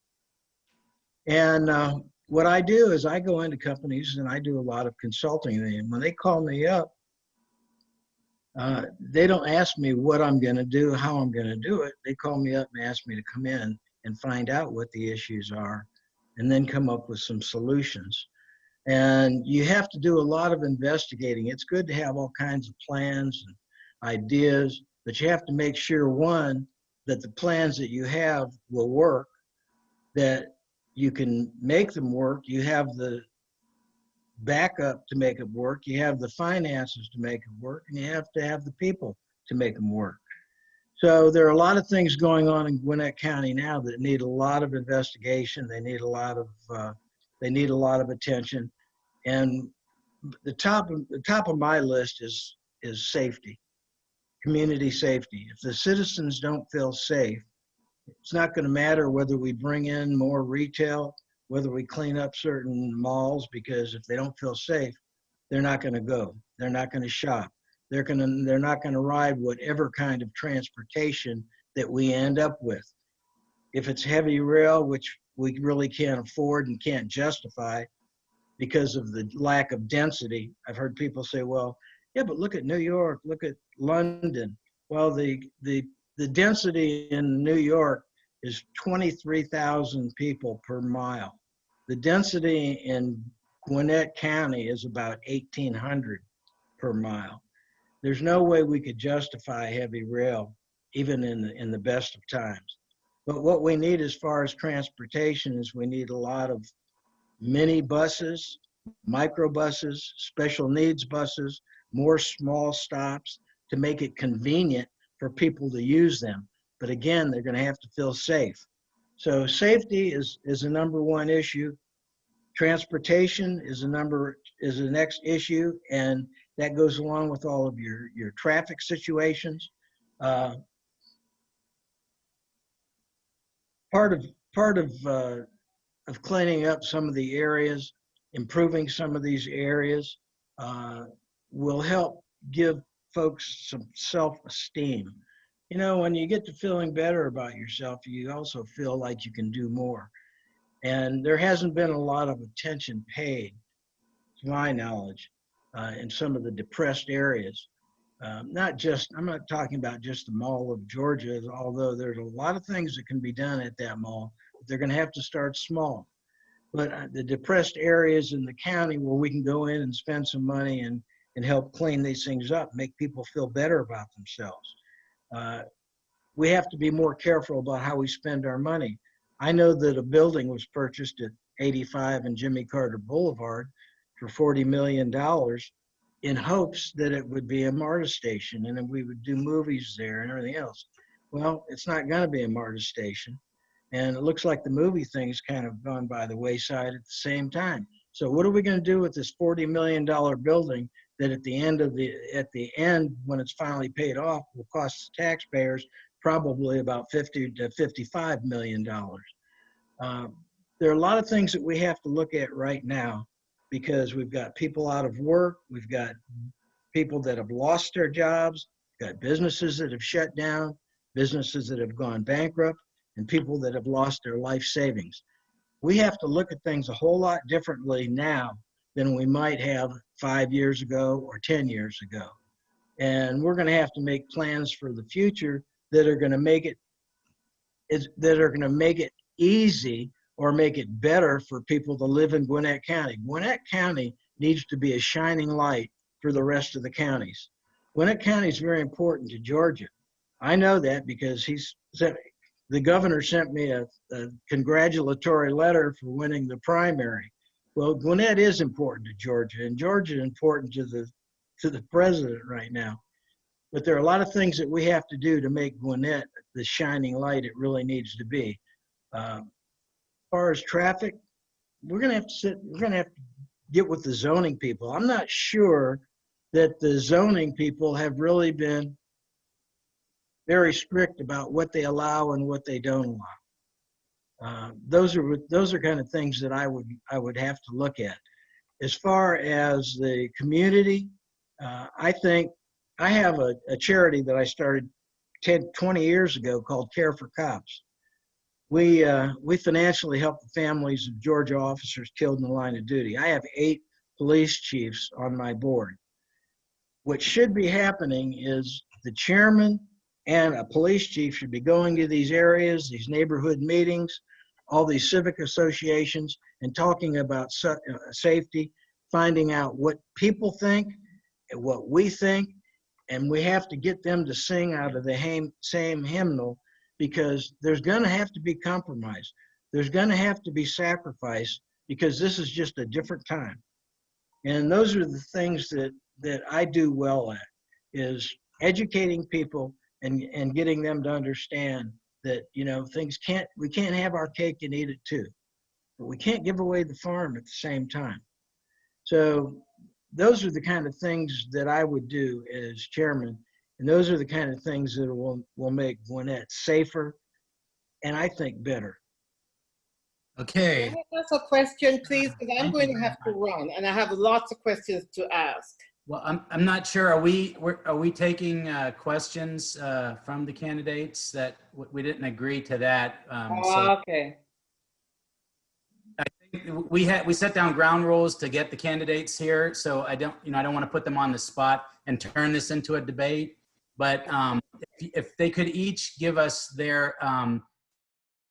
And what I do is I go into companies and I do a lot of consulting. And when they call me up, they don't ask me what I'm going to do, how I'm going to do it. They call me up and ask me to come in and find out what the issues are and then come up with some solutions. And you have to do a lot of investigating. It's good to have all kinds of plans and ideas, but you have to make sure, one, that the plans that you have will work, that you can make them work, you have the backup to make it work, you have the finances to make it work, and you have to have the people to make them work. So there are a lot of things going on in Gwinnett County now that need a lot of investigation. They need a lot of attention. And the top of my list is safety, community safety. If the citizens don't feel safe, it's not going to matter whether we bring in more retail, whether we clean up certain malls, because if they don't feel safe, they're not going to go. They're not going to shop. They're not going to ride whatever kind of transportation that we end up with. If it's heavy rail, which we really can't afford and can't justify because of the lack of density. I've heard people say, well, yeah, but look at New York, look at London. Well, the density in New York is 23,000 people per mile. The density in Gwinnett County is about 1,800 per mile. There's no way we could justify heavy rail, even in the best of times. But what we need as far as transportation is we need a lot of mini buses, microbuses, special needs buses, more small stops to make it convenient for people to use them. But again, they're going to have to feel safe. So safety is a number one issue. Transportation is the next issue, and that goes along with all of your traffic situations. Part of cleaning up some of the areas, improving some of these areas, will help give folks some self-esteem. You know, when you get to feeling better about yourself, you also feel like you can do more. And there hasn't been a lot of attention paid, to my knowledge, in some of the depressed areas. I'm not talking about just the Mall of Georgia, although there's a lot of things that can be done at that mall. But they're going to have to start small. But the depressed areas in the county where we can go in and spend some money and help clean these things up, make people feel better about themselves. We have to be more careful about how we spend our money. I know that a building was purchased at 85 and Jimmy Carter Boulevard for $40 million in hopes that it would be a MARTA station and that we would do movies there and everything else. Well, it's not going to be a MARTA station. And it looks like the movie thing's kind of gone by the wayside at the same time. So what are we going to do with this $40 million building that at the end, when it's finally paid off, will cost the taxpayers probably about $50 to $55 million? There are a lot of things that we have to look at right now because we've got people out of work, we've got people that have lost their jobs, we've got businesses that have shut down, businesses that have gone bankrupt, and people that have lost their life savings. We have to look at things a whole lot differently now than we might have 5 years ago or 10 years ago. And we're going to have to make plans for the future that are going to make it easy or make it better for people to live in Gwinnett County. Gwinnett County needs to be a shining light for the rest of the counties. Gwinnett County is very important to Georgia. I know that because the governor sent me a congratulatory letter for winning the primary. Well, Gwinnett is important to Georgia, and Georgia is important to the president right now. But there are a lot of things that we have to do to make Gwinnett the shining light it really needs to be. As far as traffic, we're going to have to get with the zoning people. I'm not sure that the zoning people have really been very strict about what they allow and what they don't allow. Those are kind of things that I would have to look at. As far as the community, I think I have a charity that I started 20 years ago called Care for Cops. we financially help the families of Georgia officers killed in the line of duty. I have 8 police chiefs on my board. What should be happening is the chairman and a police chief should be going to these areas, these neighborhood meetings, all these civic associations, and talking about safety, finding out what people think and what we think, and we have to get them to sing out of the same hymnal, because there's going to have to be compromise. There's going to have to be sacrifice, because this is just a different time. And those are the things that I do well at, is educating people and getting them to understand that, you know, we can't have our cake and eat it too, but we can't give away the farm at the same time. So those are the kind of things that I would do as chairman. And those are the kind of things that will make Gwinnett safer and I think better. Okay. Can I ask a question, please? Because I'm going to have to run, and I have lots of questions to ask. Well, I'm not sure. Are we taking questions from the candidates? That we didn't agree to that. Okay. I think we set down ground rules to get the candidates here. So I don't want to put them on the spot and turn this into a debate. But if they could each give us their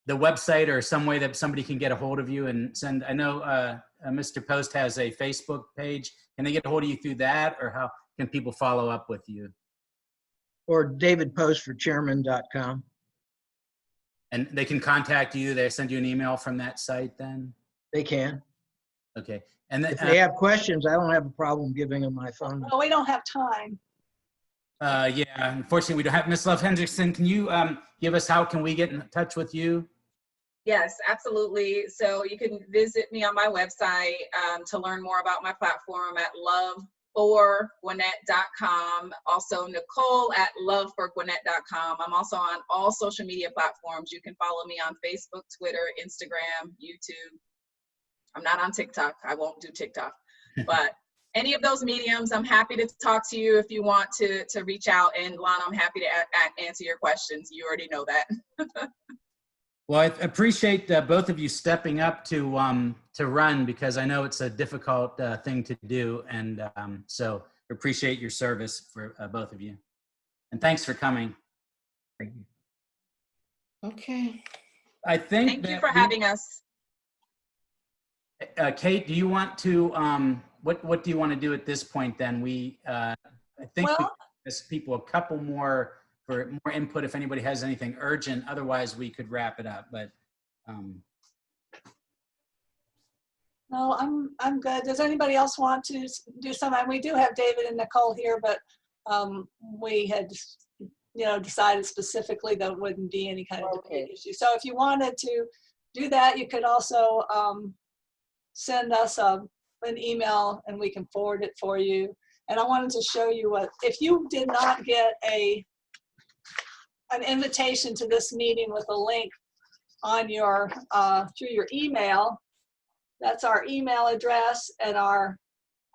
the website or some way that somebody can get a hold of you and send. I know Mr. Post has a Facebook page. Can they get a hold of you through that, or how can people follow up with you? Or David Post for chairman.com. And they can contact you. They send you an email from that site then? They can. Okay. And then, if they have questions, I don't have a problem giving them my phone number. Well, we don't have time. Yeah, unfortunately we don't have. Ms. Love Hendrickson, can you give us how can we get in touch with you? Yes, absolutely. So you can visit me on my website to learn more about my platform at loveforgwinnett.com. Also Nicole at loveforgwinnett.com. I'm also on all social media platforms. You can follow me on Facebook, Twitter, Instagram, YouTube. I'm not on TikTok. I won't do TikTok. But any of those mediums, I'm happy to talk to you if you want to reach out. And Lana, I'm happy to answer your questions. You already know that. Well, I appreciate both of you stepping up to run, because I know it's a difficult thing to do, and so appreciate your service for both of you. And thanks for coming. Thank you. Okay. I think. Thank you for having us. Kate, do you want to? What do you want to do at this point? Then I think we ask people a couple more. For more input if anybody has anything urgent. Otherwise, we could wrap it up. But no, I'm good. Does anybody else want to do something? We do have David and Nicole here, but we had decided specifically that wouldn't be any kind of debate issue. So if you wanted to do that, you could also send us an email and we can forward it for you. And I wanted to show you if you did not get an invitation to this meeting with a link on your through your email. That's our email address and our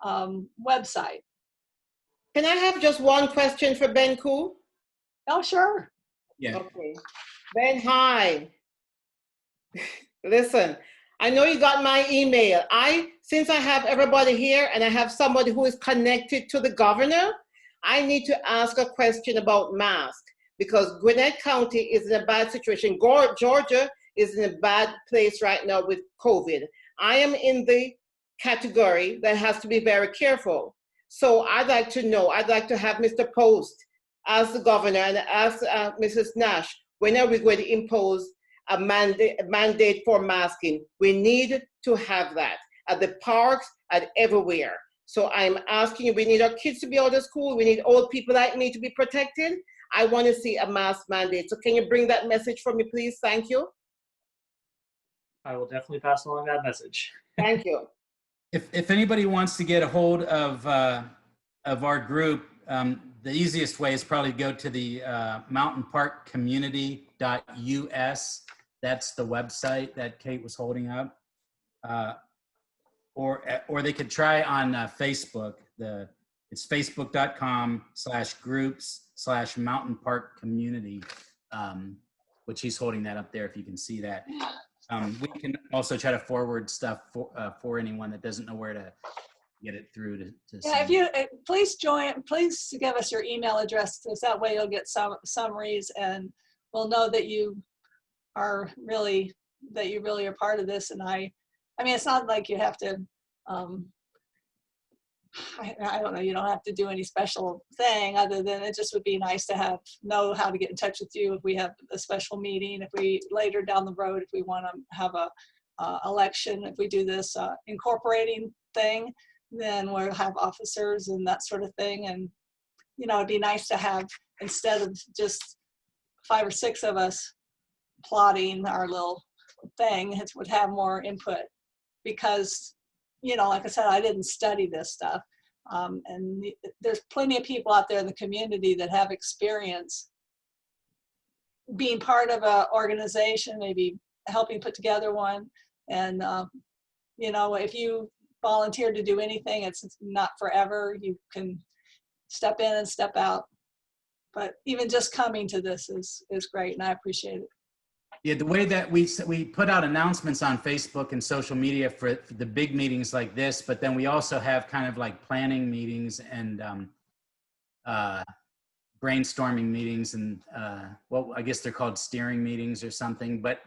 website. Can I have just one question for Ben Koo? Oh, sure. Yeah. Okay. Ben, hi. Listen, I know you got my email. Since I have everybody here and I have somebody who is connected to the governor, I need to ask a question about masks. Because Gwinnett County is in a bad situation. Georgia is in a bad place right now with COVID. I am in the category that has to be very careful. So I'd like to know, I'd like to have Mr. Post as the governor and ask Mrs. Nash, when are we going to impose a mandate for masking? We need to have that at the parks, at everywhere. So I'm asking you, we need our kids to be out of school. We need old people like me to be protected. I want to see a mask mandate. So can you bring that message for me, please? Thank you. I will definitely pass along that message. Thank you. If anybody wants to get a hold of our group, the easiest way is probably go to the mountainparkcommunity.us. That's the website that Kate was holding up. Or they could try on Facebook. It's facebook.com/groups/mountainparkcommunity, which he's holding that up there if you can see that. We can also try to forward stuff for anyone that doesn't know where to get it through to Yeah, if you please give us your email address, because that way you'll get some summaries, and we'll know that you really are part of this. And I mean, it's not like you have to. I don't know. You don't have to do any special thing other than it just would be nice to know how to get in touch with you if we have a special meeting. If we later down the road, if we want to have a election, if we do this incorporating thing, then we'll have officers and that sort of thing. And it'd be nice to have, instead of just 5 or 6 of us plotting our little thing, it would have more input, because like I said, I didn't study this stuff. And there's plenty of people out there in the community that have experience being part of an organization, maybe helping put together one. And, if you volunteer to do anything, it's not forever. You can step in and step out. But even just coming to this is great, and I appreciate it. Yeah, the way that we put out announcements on Facebook and social media for the big meetings like this, but then we also have kind of like planning meetings and brainstorming meetings, and I guess they're called steering meetings or something. But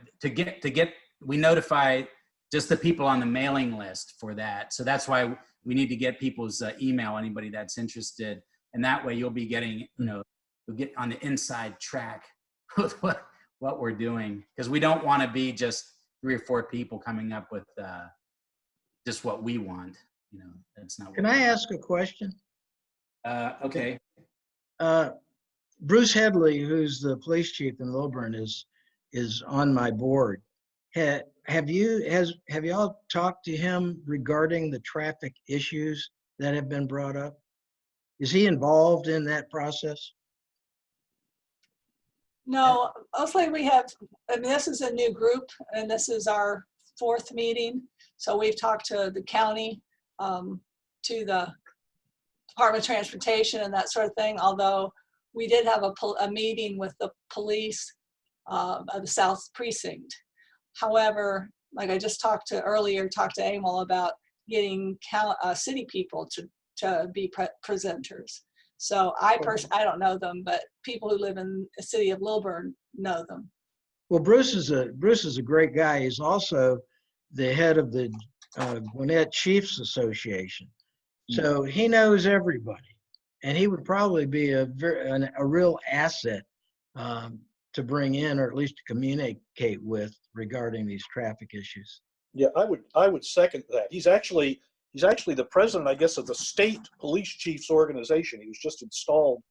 we notify just the people on the mailing list for that. So that's why we need to get people's email, anybody that's interested, and that way you'll be getting, you'll get on the inside track with what we're doing, because we don't want to be just 3 or 4 people coming up with just what we want. That's not. Can I ask a question? Okay. Bruce Headley, who's the police chief in Lilburn, is on my board. Have you all talked to him regarding the traffic issues that have been brought up? Is he involved in that process? No, mostly this is a new group, and this is our 4th meeting. So we've talked to the county, to the Department of Transportation and that sort of thing. Although we did have a meeting with the police of the South Precinct. However, like I just talked to Emil about getting city people to be presenters. So I don't know them, but people who live in the city of Lilburn know them. Well, Bruce is a great guy. He's also the head of the Gwinnett Chiefs Association, so he knows everybody, and he would probably be a real asset to bring in, or at least to communicate with, regarding these traffic issues. Yeah, I would second that. He's actually the president, I guess, of the state police chiefs organization. He was just installed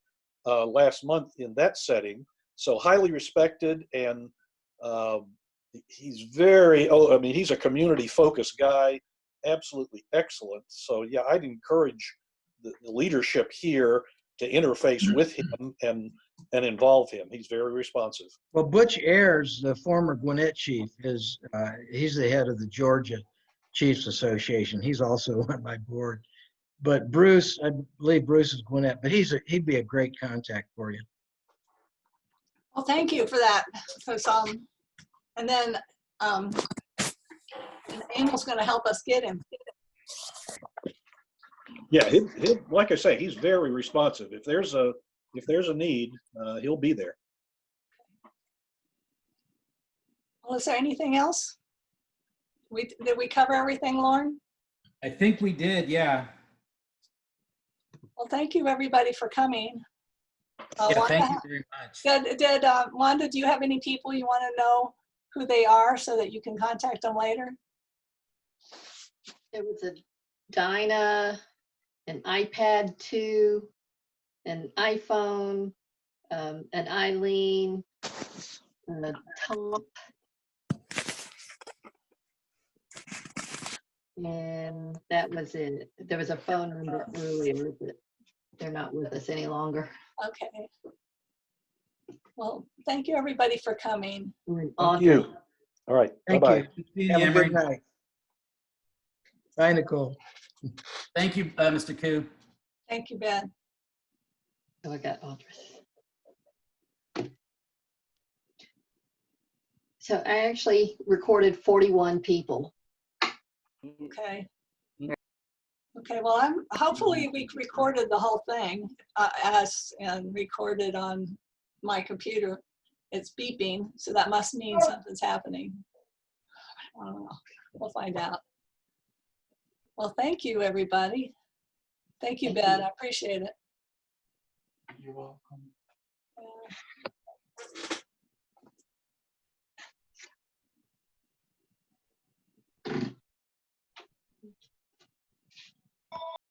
last month in that setting. So highly respected, and he's he's a community focused guy, absolutely excellent. So yeah, I'd encourage the leadership here to interface with him and involve him. He's very responsive. Well, Butch Ayers, the former Gwinnett chief, he's the head of the Georgia Chiefs Association. He's also on my board. But Bruce, I believe Bruce is Gwinnett, but he'd be a great contact for you. Well, thank you for that. And then Emil's going to help us get him. Yeah, like I say, he's very responsive. If there's a need, he'll be there. Well, is there anything else? Did we cover everything, Lauren? I think we did, yeah. Well, thank you everybody for coming. Yeah, thank you very much. Wanda, do you have any people you want to know who they are so that you can contact them later? There was a Dinah, an iPad 2, an iPhone, an Eileen, a Tom, and that was it. There was a phone number earlier, but they're not with us any longer. Okay. Well, thank you everybody for coming. Thank you. All right. Thank Bye-bye. you. Have a good night. Bye, Nicole. Thank you, Mr. Koo. Thank you, Ben. Oh, I got Audrey. So I actually recorded 41 people. Okay. Okay, well, hopefully we recorded the whole thing and recorded on my computer. It's beeping, so that must mean something's happening. I don't know. We'll find out. Well, thank you, everybody. Thank you, Ben. I appreciate it. You're welcome.